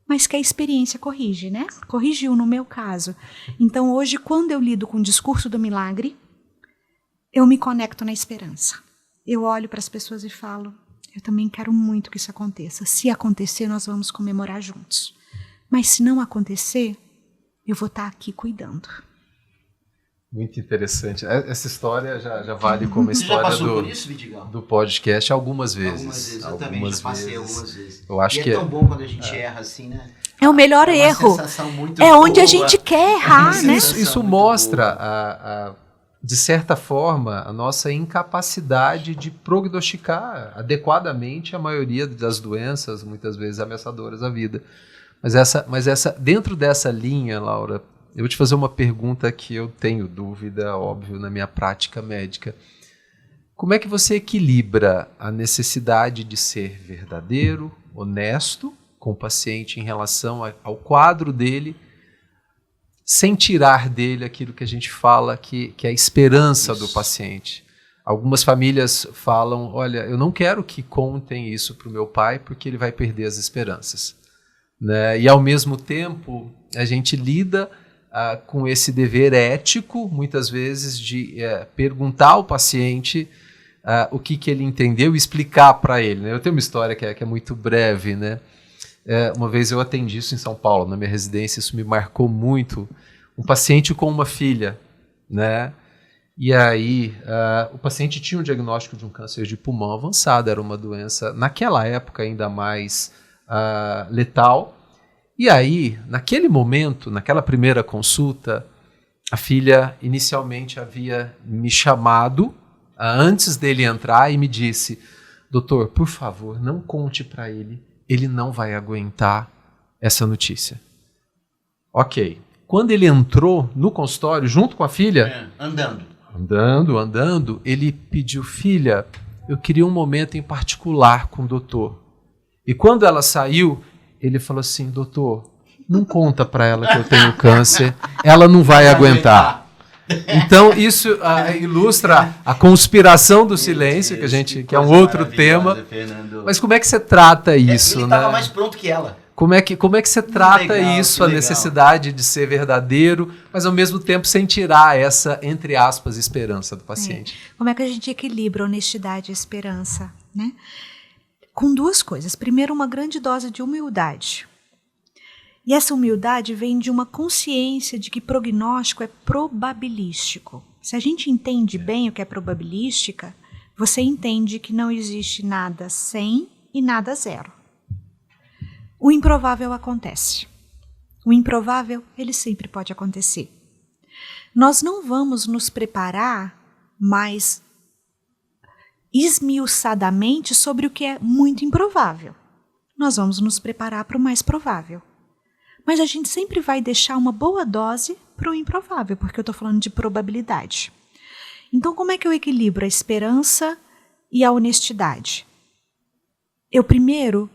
mas que a experiência corrige, né? Corrigiu no meu caso. Então hoje, quando eu lido com o discurso do milagre, eu me conecto na esperança. Eu olho para as pessoas e falo, eu também quero muito que isso aconteça. Se acontecer, nós vamos comemorar juntos. Mas se não acontecer, eu vou estar aqui cuidando. Muito interessante. Essa história já vale como história do podcast algumas vezes. Eu também já passei algumas vezes. Eu acho e que é tão bom quando a gente erra assim, né? É o melhor erro. É onde a gente quer errar, né? Isso mostra, de certa forma, a nossa incapacidade de prognosticar adequadamente a maioria das doenças, muitas vezes ameaçadoras à vida. Mas dentro dessa linha, Laura, eu vou te fazer uma pergunta que eu tenho dúvida, óbvio, na minha prática médica. Como é que você equilibra a necessidade de ser verdadeiro, honesto com o paciente em relação ao quadro dele, sem tirar dele aquilo que a gente fala que é a esperança do paciente? Algumas famílias falam, olha, eu não quero que contem isso para o meu pai porque ele vai perder as esperanças. Né? E ao mesmo tempo, a gente lida com esse dever ético, muitas vezes, de perguntar ao paciente o que ele entendeu e explicar para ele. Né? Eu tenho uma história que é muito breve. Né? Uma vez eu atendi isso em São Paulo, na minha residência, isso me marcou muito. Um paciente com uma filha. Né? E aí, o paciente tinha um diagnóstico de um câncer de pulmão avançado, era uma doença, naquela época, ainda mais letal. E aí, naquele momento, naquela primeira consulta, a filha inicialmente havia me chamado antes dele entrar e me disse, doutor, por favor, não conte para ele não vai aguentar essa notícia. Ok. Quando ele entrou no consultório, junto com a filha, andando, ele pediu, filha, eu queria um momento em particular com o doutor. E quando ela saiu, ele falou assim, doutor, não conta para ela que eu tenho câncer, ela não vai aguentar. Então isso ilustra a conspiração do silêncio, que é um outro tema. Fernando. Mas como é que você trata isso? Ele estava mais pronto que ela. Como é que você trata isso, a necessidade de ser verdadeiro, mas ao mesmo tempo sem tirar essa, entre aspas, esperança do paciente? Como é que a gente equilibra honestidade e esperança, né? Com duas coisas. Primeiro, uma grande dose de humildade. E essa humildade vem de uma consciência de que prognóstico é probabilístico. Se a gente entende bem o que é probabilística, você entende que não existe nada 100 e nada 0. O improvável acontece. O improvável, ele sempre pode acontecer. Nós não vamos nos preparar mais esmiuçadamente sobre o que é muito improvável. Nós vamos nos preparar para o mais provável. Mas a gente sempre vai deixar uma boa dose para o improvável, porque eu estou falando de probabilidade. Então, como é que eu equilibro a esperança e a honestidade? Eu primeiro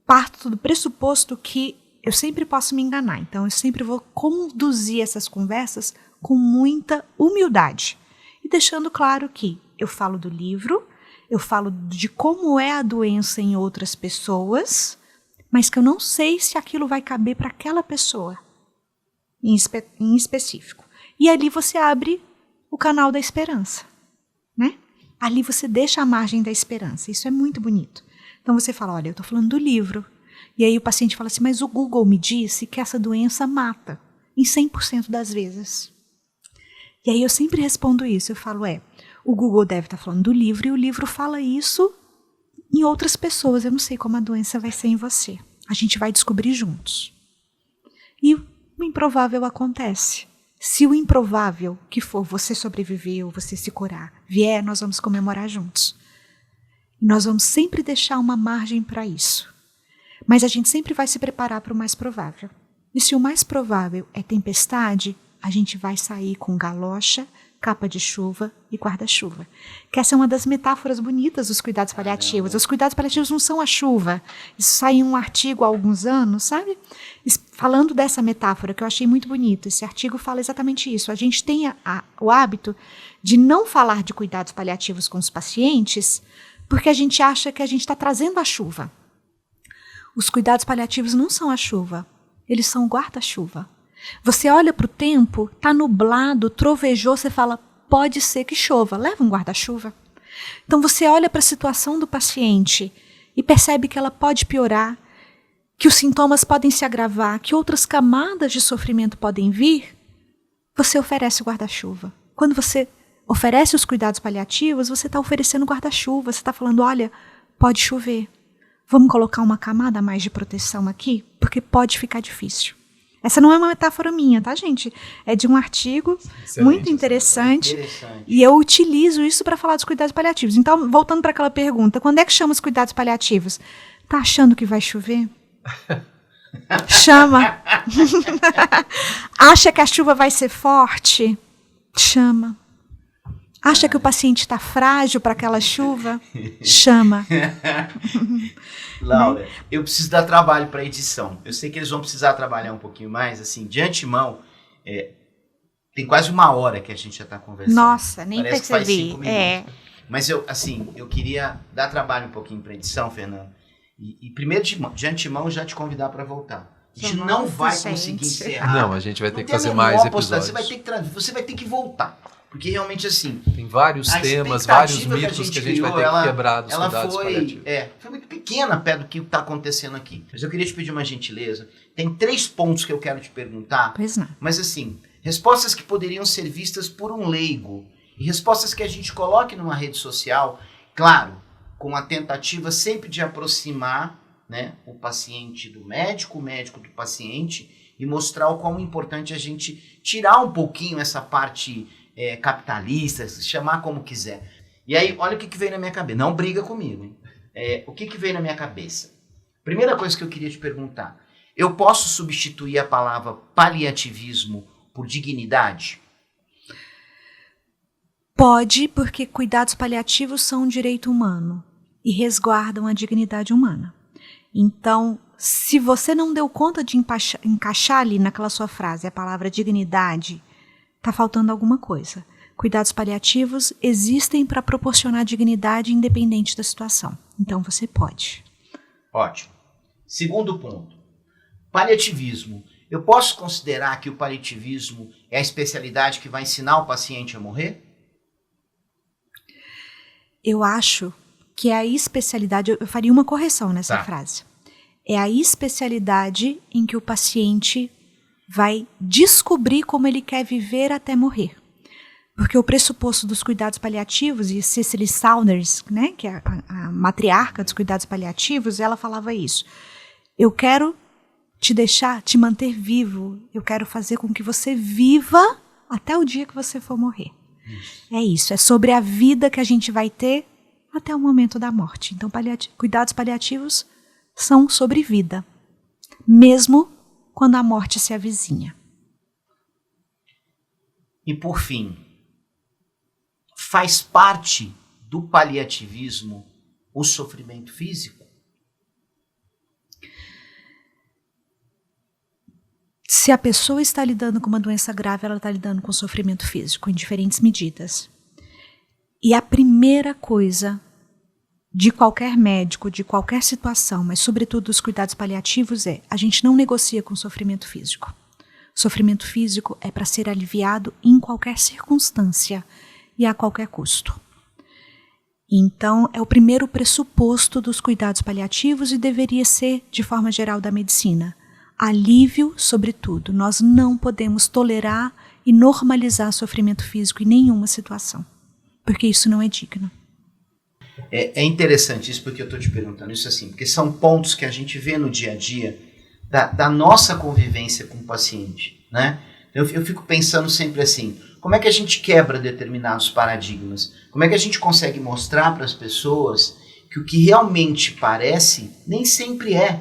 parto do pressuposto que eu sempre posso me enganar. Então, eu sempre vou conduzir essas conversas com muita humildade. E deixando claro que eu falo do livro, eu falo de como é a doença em outras pessoas, mas que eu não sei se aquilo vai caber para aquela pessoa em específico. E ali você abre o canal da esperança, né? Ali você deixa a margem da esperança. Isso é muito bonito. Então você fala, olha, eu estou falando do livro. E aí o paciente fala assim, mas o Google me disse que essa doença mata em 100% das vezes. E aí eu sempre respondo isso, eu falo, o Google deve estar falando do livro e o livro fala isso em outras pessoas. Eu não sei como a doença vai ser em você. A gente vai descobrir juntos. E o improvável acontece. Se o improvável que for você sobreviver ou você se curar vier, nós vamos comemorar juntos. E nós vamos sempre deixar uma margem para isso. Mas a gente sempre vai se preparar para o mais provável. E se o mais provável é tempestade, a gente vai sair com galocha, capa de chuva e guarda-chuva. Que essa é uma das metáforas bonitas dos cuidados paliativos. Os cuidados paliativos não são a chuva. Isso saiu em um artigo há alguns anos, sabe? Falando dessa metáfora, que eu achei muito bonito. Esse artigo fala exatamente isso. A gente tem o hábito de não falar de cuidados paliativos com os pacientes porque a gente acha que a gente está trazendo a chuva. Os cuidados paliativos não são a chuva. Eles são o guarda-chuva. Você olha para o tempo, está nublado, trovejou, você fala, pode ser que chova, leva um guarda-chuva. Então você olha para a situação do paciente e percebe que ela pode piorar, que os sintomas podem se agravar, que outras camadas de sofrimento podem vir, você oferece o guarda-chuva. Quando você oferece os cuidados paliativos, você está oferecendo guarda-chuva, você está falando, olha, pode chover. Vamos colocar uma camada a mais de proteção aqui, porque pode ficar difícil. Essa não é uma metáfora minha, tá, gente? É de um artigo muito interessante. E eu utilizo isso para falar dos cuidados paliativos. Então, voltando para aquela pergunta, quando é que chama os cuidados paliativos? Tá achando que vai chover? Chama. Acha que a chuva vai ser forte? Chama. Acha que o paciente está frágil para aquela chuva? Chama. Laura, eu preciso dar trabalho para a edição. Eu sei que eles vão precisar trabalhar um pouquinho mais. Assim, de antemão, tem quase 1 hora que a gente já está conversando. Nossa, nem Parece percebi. Que faz 5 minutos. Mas eu queria dar trabalho um pouquinho para a edição, Fernando. E primeiro, de antemão, já te convidar para voltar. A gente não vai conseguir encerrar. Não, a gente vai ter que fazer mais episódios. Você vai ter que voltar. Porque realmente, assim... Tem vários temas, vários mitos que a gente vai ter que quebrar dos cuidados paliativos. Foi muito pequena perto do que está acontecendo aqui. Mas eu queria te pedir uma gentileza. Tem 3 pontos que eu quero te perguntar. Pois não. Mas, assim, respostas que poderiam ser vistas por um leigo. E respostas que a gente coloque numa rede social, claro, com a tentativa sempre de aproximar, né, o paciente do médico, o médico do paciente, e mostrar o quão importante a gente tirar um pouquinho essa parte... capitalista, chamar como quiser. E aí, olha o que veio na minha cabeça. Não briga comigo, hein? O que veio na minha cabeça? Primeira coisa que eu queria te perguntar. Eu posso substituir a palavra paliativismo por dignidade? Pode, porque cuidados paliativos são um direito humano e resguardam a dignidade humana. Então, se você não deu conta de encaixar ali naquela sua frase a palavra dignidade, está faltando alguma coisa. Cuidados paliativos existem para proporcionar dignidade independente da situação. Então você pode. Ótimo. Segundo ponto. Paliativismo. Eu posso considerar que o paliativismo é a especialidade que vai ensinar o paciente a morrer? Eu acho que é a especialidade... Eu faria uma correção nessa frase. É a especialidade em que o paciente... vai descobrir como ele quer viver até morrer. Porque o pressuposto dos cuidados paliativos, e Cicely Saunders, né, que é a matriarca dos cuidados paliativos, ela falava isso. Eu quero te manter vivo, eu quero fazer com que você viva até o dia que você for morrer. É isso, é sobre a vida que a gente vai ter até o momento da morte. Então, cuidados paliativos são sobre vida. Mesmo quando a morte se avizinha. E por fim, faz parte do paliativismo o sofrimento físico? Se a pessoa está lidando com uma doença grave, ela está lidando com sofrimento físico em diferentes medidas. E a primeira coisa de qualquer médico, de qualquer situação, mas sobretudo dos cuidados paliativos a gente não negocia com o sofrimento físico. Sofrimento físico é para ser aliviado em qualquer circunstância e a qualquer custo. Então, é o primeiro pressuposto dos cuidados paliativos e deveria ser, de forma geral, da medicina. Alívio, sobretudo. Nós não podemos tolerar e normalizar sofrimento físico em nenhuma situação, porque isso não é digno. É interessante isso, porque eu estou te perguntando isso assim, porque são pontos que a gente vê no dia a dia da nossa convivência com o paciente, né? Eu fico pensando sempre assim, como é que a gente quebra determinados paradigmas? Como é que a gente consegue mostrar para as pessoas que o que realmente parece nem sempre é,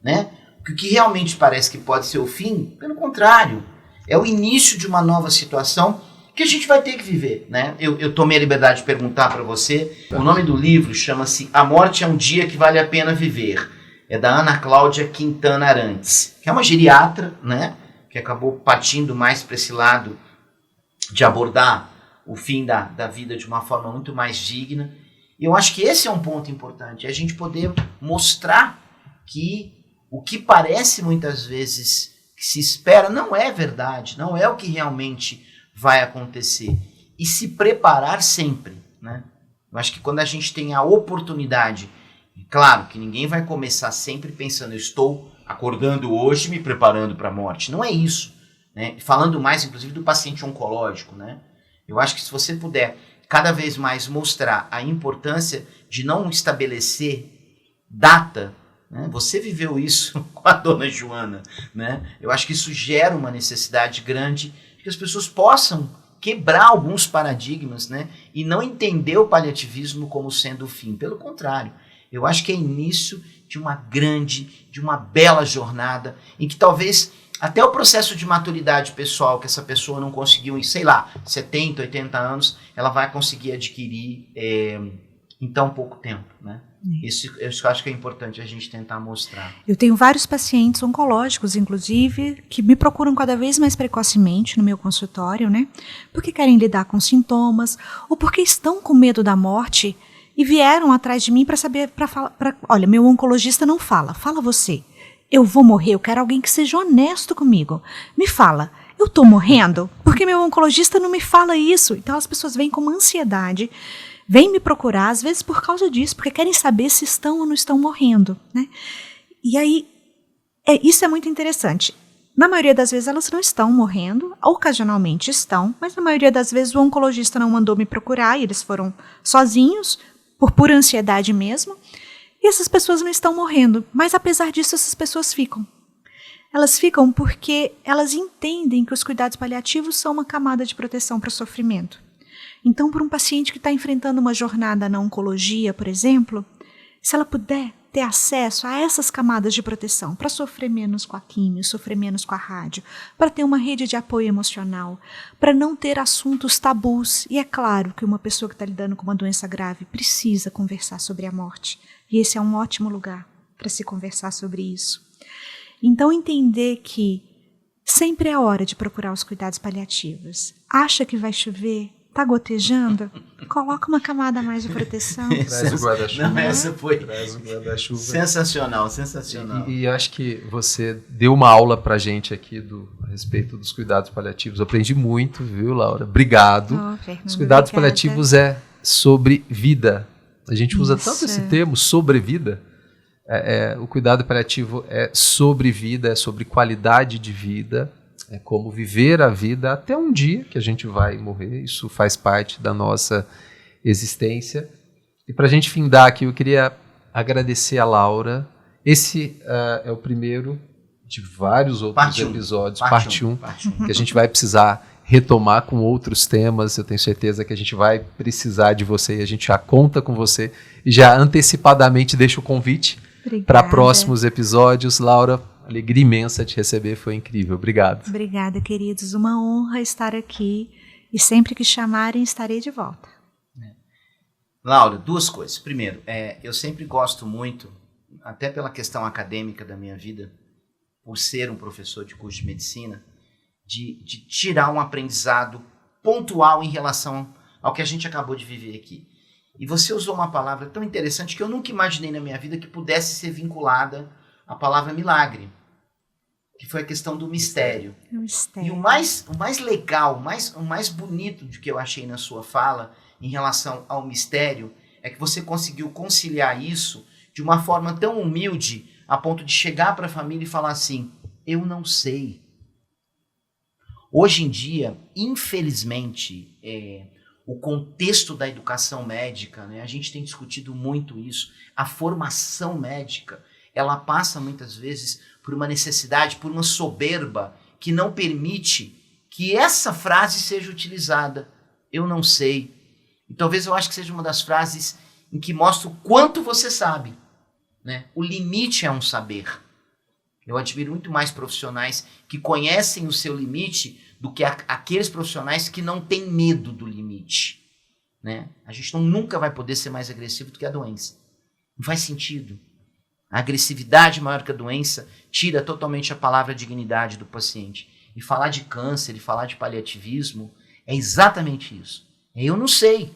né? Que o que realmente parece que pode ser o fim, pelo contrário, é o início de uma nova situação que a gente vai ter que viver, né? Eu tomei a liberdade de perguntar para você, o nome do livro chama-se A Morte é um Dia que Vale a Pena Viver. É da Ana Cláudia Quintana Arantes, que é uma geriatra, né? Que acabou partindo mais para esse lado de abordar o fim da vida de uma forma muito mais digna. E eu acho que esse é um ponto importante, é a gente poder mostrar que o que parece muitas vezes que se espera não é verdade, não é o que realmente vai acontecer. E se preparar sempre, né? Eu acho que quando a gente tem a oportunidade, claro que ninguém vai começar sempre pensando, eu estou acordando hoje me preparando para a morte. Não é isso, né? Falando mais, inclusive, do paciente oncológico, né? Eu acho que se você puder cada vez mais mostrar a importância de não estabelecer data, né? Você viveu isso com a dona Joana, né? Eu acho que isso gera uma necessidade grande de que as pessoas possam quebrar alguns paradigmas, né? E não entender o paliativismo como sendo o fim. Pelo contrário, eu acho que é início de uma bela jornada em que talvez até o processo de maturidade pessoal que essa pessoa não conseguiu em, sei lá, 70, 80 anos, ela vai conseguir adquirir em tão pouco tempo, né? Isso eu acho que é importante a gente tentar mostrar. Eu tenho vários pacientes oncológicos, inclusive, que me procuram cada vez mais precocemente no meu consultório, né? Porque querem lidar com sintomas ou porque estão com medo da morte e vieram atrás de mim para saber, olha, meu oncologista não fala você. Eu vou morrer, eu quero alguém que seja honesto comigo. Me fala, eu estou morrendo? Porque meu oncologista não me fala isso. Então as pessoas vêm com uma ansiedade, vêm me procurar, às vezes por causa disso, porque querem saber se estão ou não estão morrendo, né? E aí, isso é muito interessante. Na maioria das vezes elas não estão morrendo, ocasionalmente estão, mas na maioria das vezes o oncologista não mandou me procurar e eles foram sozinhos, por pura ansiedade mesmo, e essas pessoas não estão morrendo. Mas apesar disso, essas pessoas ficam. Elas ficam porque elas entendem que os cuidados paliativos são uma camada de proteção para o sofrimento. Então, para um paciente que está enfrentando uma jornada na oncologia, por exemplo, se ela puder ter acesso a essas camadas de proteção, para sofrer menos com a quimio, sofrer menos com a rádio, para ter uma rede de apoio emocional, para não ter assuntos tabus. E é claro que uma pessoa que está lidando com uma doença grave precisa conversar sobre a morte. E esse é um ótimo lugar para se conversar sobre isso. Então, entender que sempre é hora de procurar os cuidados paliativos. Acha que vai chover? Está gotejando? Coloca uma camada a mais de proteção. Traz o guarda-chuva. Não, essa foi Traz o guarda-chuva. Sensacional, sensacional. E acho que você deu uma aula pra gente aqui a respeito dos cuidados paliativos. Eu aprendi muito, viu, Laura? Obrigado. Fernando, Os cuidados obrigada. paliativos é sobre vida. A gente usa tanto esse termo, sobrevida. O cuidado paliativo é sobre vida, é sobre qualidade de vida. É como viver a vida até um dia que a gente vai morrer. Isso faz parte da nossa existência. E para a gente findar aqui, eu queria agradecer a Laura. Esse é o primeiro de vários outros episódios, parte 1, que a gente vai precisar retomar com outros temas. Eu tenho certeza que a gente vai precisar de você e a gente já conta com você. E já antecipadamente deixo o convite para próximos episódios. Laura, alegria imensa te receber, foi incrível. Obrigado. Obrigada, queridos. Uma honra estar aqui e sempre que chamarem estarei de volta. Laura, duas coisas. Primeiro, eu sempre gosto muito, até pela questão acadêmica da minha vida, por ser um professor de curso de medicina, de tirar um aprendizado pontual em relação ao que a gente acabou de viver aqui. E você usou uma palavra tão interessante que eu nunca imaginei na minha vida que pudesse ser vinculada à palavra milagre. que foi a questão do mistério. O mistério. E o mais legal, o mais bonito do que eu achei na sua fala em relação ao mistério é que você conseguiu conciliar isso de uma forma tão humilde a ponto de chegar para a família e falar assim, eu não sei. Hoje em dia, infelizmente, o contexto da educação médica, né, a gente tem discutido muito isso, a formação médica, ela passa muitas vezes por uma necessidade, por uma soberba que não permite que essa frase seja utilizada. Eu não sei. E talvez eu acho que seja uma das frases em que mostra o quanto você sabe, né? O limite é um saber. Eu admiro muito mais profissionais que conhecem o seu limite do que aqueles profissionais que não têm medo do limite, né? A gente nunca vai poder ser mais agressivo do que a doença. Não faz sentido. A agressividade maior que a doença tira totalmente a palavra dignidade do paciente. E falar de câncer, e falar de paliativismo é exatamente isso. Eu não sei.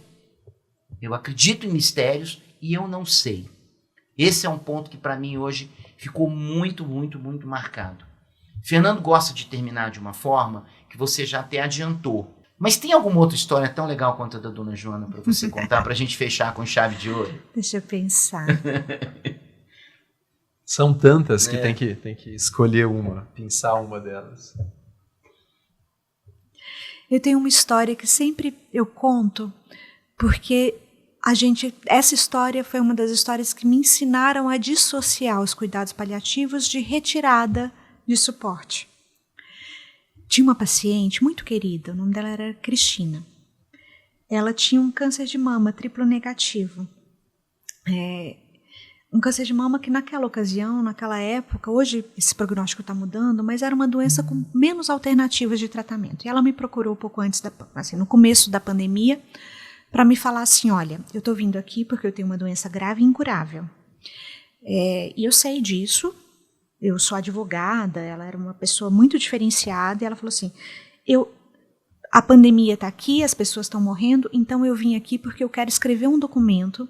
Eu acredito em mistérios e eu não sei. Esse é um ponto que para mim hoje ficou muito, muito, muito marcado. Fernando gosta de terminar de uma forma que você já até adiantou. Mas tem alguma outra história tão legal quanto a da Dona Joana para você contar, para a gente fechar com chave de ouro? Deixa eu pensar. São tantas que tem que escolher uma, pensar uma delas. Eu tenho uma história que sempre eu conto, porque essa história foi uma das histórias que me ensinaram a dissociar os cuidados paliativos de retirada de suporte. Tinha uma paciente muito querida, o nome dela era Cristina. Ela tinha um câncer de mama triplo negativo. Um câncer de mama que naquela ocasião, naquela época, hoje esse prognóstico está mudando, mas era uma doença com menos alternativas de tratamento. E ela me procurou um pouco antes, no começo da pandemia, para me falar assim, olha, eu estou vindo aqui porque eu tenho uma doença grave e incurável. E eu sei disso, eu sou advogada, ela era uma pessoa muito diferenciada, e ela falou assim, a pandemia está aqui, as pessoas estão morrendo, então eu vim aqui porque eu quero escrever um documento,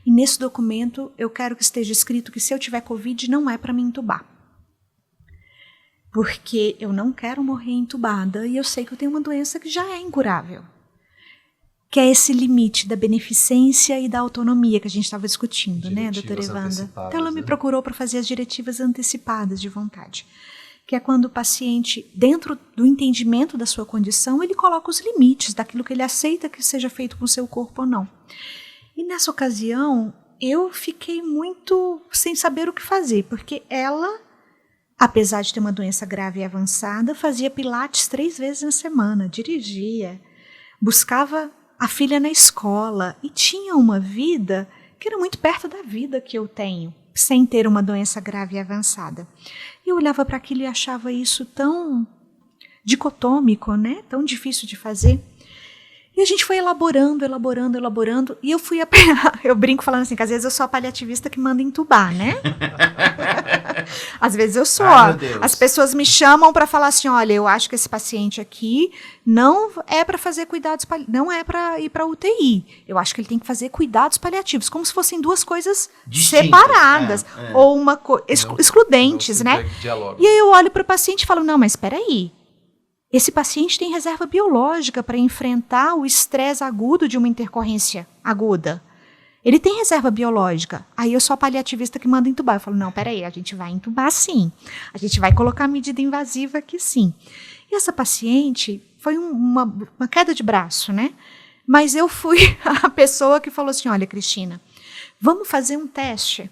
e nesse documento eu quero que esteja escrito que se eu tiver Covid não é para me entubar. Porque eu não quero morrer entubada e eu sei que eu tenho uma doença que já é incurável. Que é esse limite da beneficência e da autonomia que a gente estava discutindo, né, doutora Evanda? Então ela me procurou para fazer as diretivas antecipadas de vontade. Que é quando o paciente, dentro do entendimento da sua condição, ele coloca os limites daquilo que ele aceita que seja feito com o seu corpo ou não. E nessa ocasião, eu fiquei muito sem saber o que fazer, porque ela, apesar de ter uma doença grave e avançada, fazia pilates 3 vezes na semana, dirigia, buscava a filha na escola e tinha uma vida que era muito perto da vida que eu tenho, sem ter uma doença grave e avançada. Eu olhava para aquilo e achava isso tão dicotômico, né? Tão difícil de fazer. E a gente foi elaborando, e eu fui eu brinco falando assim, que às vezes eu sou a paliativista que manda entubar, né? Às vezes eu sou. As pessoas me chamam para falar assim, olha, eu acho que esse paciente aqui não é para fazer cuidados, não é para ir para UTI. Eu acho que ele tem que fazer cuidados paliativos, como se fossem duas coisas distintas, separadas, ou excludentes, né? E aí eu olho para o paciente e falo, não, mas espera aí. Esse paciente tem reserva biológica para enfrentar o estresse agudo de uma intercorrência aguda. Ele tem reserva biológica. Aí eu sou a paliativista que manda entubar. Eu falo, não, peraí, a gente vai entubar sim. A gente vai colocar medida invasiva aqui sim. E essa paciente foi uma queda de braço, né? Mas eu fui a pessoa que falou assim, olha, Cristina, vamos fazer um teste.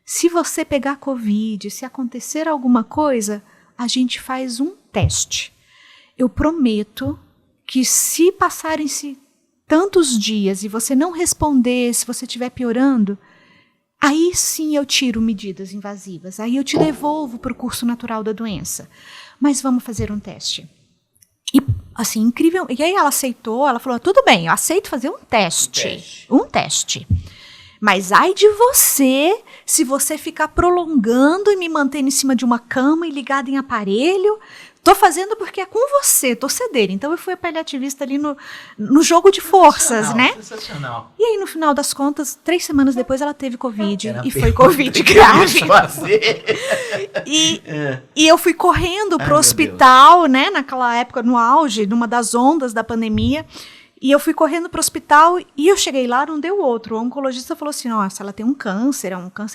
Se você pegar Covid, se acontecer alguma coisa, a gente faz um teste. Eu prometo que se passarem-se tantos dias e você não responder, se você estiver piorando, aí sim eu tiro medidas invasivas, aí eu te devolvo para o curso natural da doença. Mas vamos fazer um teste. E, assim, incrível. E aí ela aceitou, ela falou, tudo bem, eu aceito fazer um teste. Um teste. Mas ai de você, se você ficar prolongando e me mantendo em cima de uma cama e ligado em aparelho, Tô fazendo porque é com você, torcedeira. Então eu fui a paliativista ali no jogo de forças, né? Sensacional. E aí, no final das contas, 3 semanas depois, ela teve Covid. E foi Covid grave. E eu fui correndo pro hospital, né? Naquela época, no auge, numa das ondas da pandemia. E eu fui correndo pro hospital e eu cheguei lá, não deu outro. O oncologista falou assim, nossa, ela tem um câncer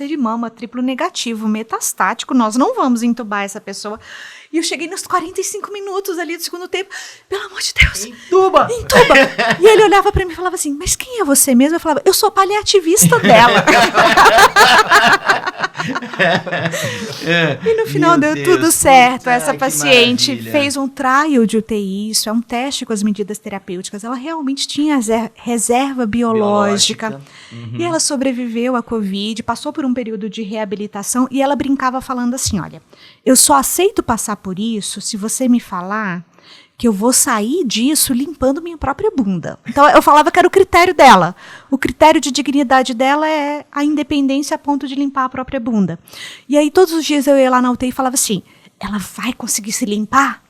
de mama triplo negativo, metastático, nós não vamos entubar essa pessoa. E eu cheguei nos 45 minutos ali do segundo tempo, pelo amor de Deus. Entuba! E ele olhava pra mim e falava assim, mas quem é você mesmo? Eu falava, eu sou paliativista dela. E no final deu tudo certo. Essa paciente fez um trial de UTI, isso é um teste com as medidas terapêuticas. Ela realmente tinha reserva biológica. E ela sobreviveu à Covid, passou por um período de reabilitação e ela brincava falando assim, olha, eu só aceito passar por isso se você me falar que eu vou sair disso limpando minha própria bunda. Então, eu falava que era o critério dela. O critério de dignidade dela é a independência a ponto de limpar a própria bunda. E aí, todos os dias eu ia lá na UTI e falava assim, ela vai conseguir se limpar?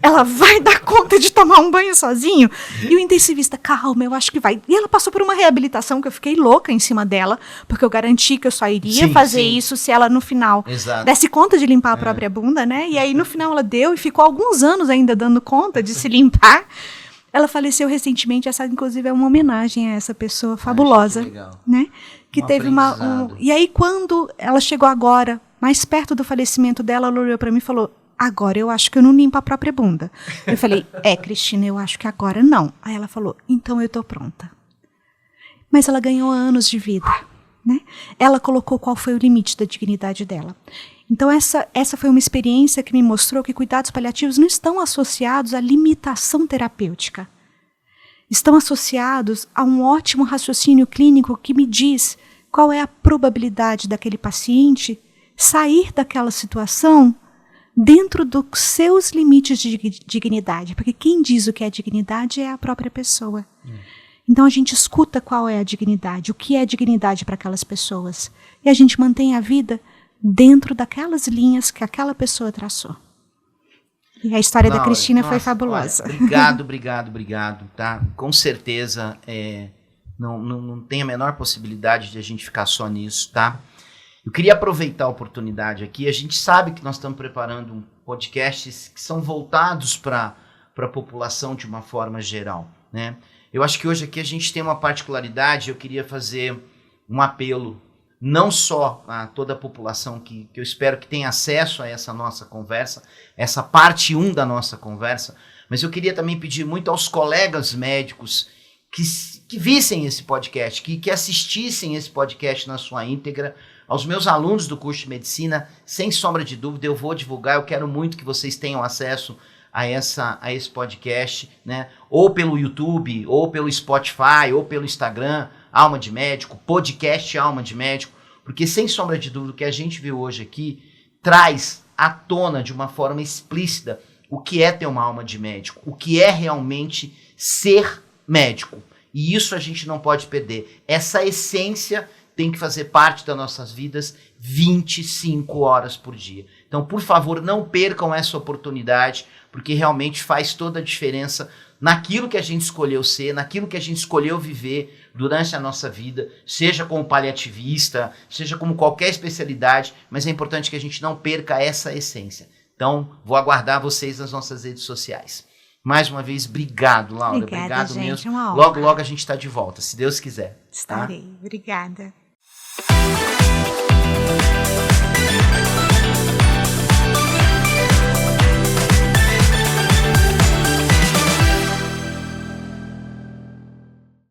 Ela vai dar conta de tomar um banho sozinho? E o intensivista, calma, eu acho que vai. E ela passou por uma reabilitação que eu fiquei louca em cima dela, porque eu garanti que eu só iria fazer isso se ela, no final, desse conta de limpar a própria bunda, né? E aí, no final, ela deu e ficou alguns anos ainda dando conta de se limpar. Ela faleceu recentemente, essa, inclusive, é uma homenagem a essa pessoa fabulosa, né? Que teve E aí, quando ela chegou agora, mais perto do falecimento dela, ela olhou para mim e falou, agora eu acho que eu não limpo a própria bunda. Eu falei, Cristina, eu acho que agora não. Aí ela falou, então eu tô pronta. Mas ela ganhou anos de vida, né? Ela colocou qual foi o limite da dignidade dela. Então essa foi uma experiência que me mostrou que cuidados paliativos não estão associados à limitação terapêutica. Estão associados a um ótimo raciocínio clínico que me diz qual é a probabilidade daquele paciente sair daquela situação dentro dos seus limites de dignidade. Porque quem diz o que é dignidade é a própria pessoa. Então a gente escuta qual é a dignidade, o que é dignidade para aquelas pessoas. E a gente mantém a vida dentro daquelas linhas que aquela pessoa traçou. E a história da Cristina foi fabulosa. Olha, obrigado, tá? Com certeza não tem a menor possibilidade de a gente ficar só nisso, tá? Eu queria aproveitar a oportunidade aqui. A gente sabe que nós estamos preparando podcasts que são voltados para a população de uma forma geral, né? Eu acho que hoje aqui a gente tem uma particularidade. Eu queria fazer um apelo, não só a toda a população que eu espero que tenha acesso a essa nossa conversa, essa parte 1 da nossa conversa, mas eu queria também pedir muito aos colegas médicos que vissem esse podcast, que assistissem esse podcast na sua íntegra. Aos meus alunos do curso de medicina, sem sombra de dúvida, eu vou divulgar, eu quero muito que vocês tenham acesso a esse podcast, né? Ou pelo YouTube, ou pelo Spotify, ou pelo Instagram, Alma de Médico, podcast Alma de Médico, porque sem sombra de dúvida o que a gente viu hoje aqui traz à tona de uma forma explícita o que é ter uma alma de médico, o que é realmente ser médico. E isso a gente não pode perder. Essa essência tem que fazer parte das nossas vidas 25 horas por dia. Então, por favor, não percam essa oportunidade, porque realmente faz toda a diferença naquilo que a gente escolheu ser, naquilo que a gente escolheu viver durante a nossa vida, seja como paliativista, seja como qualquer especialidade, mas é importante que a gente não perca essa essência. Então, vou aguardar vocês nas nossas redes sociais. Mais uma vez, obrigado, Laura. Obrigado gente, mesmo. Logo a gente está de volta, se Deus quiser. Estarei. Tá? Obrigada.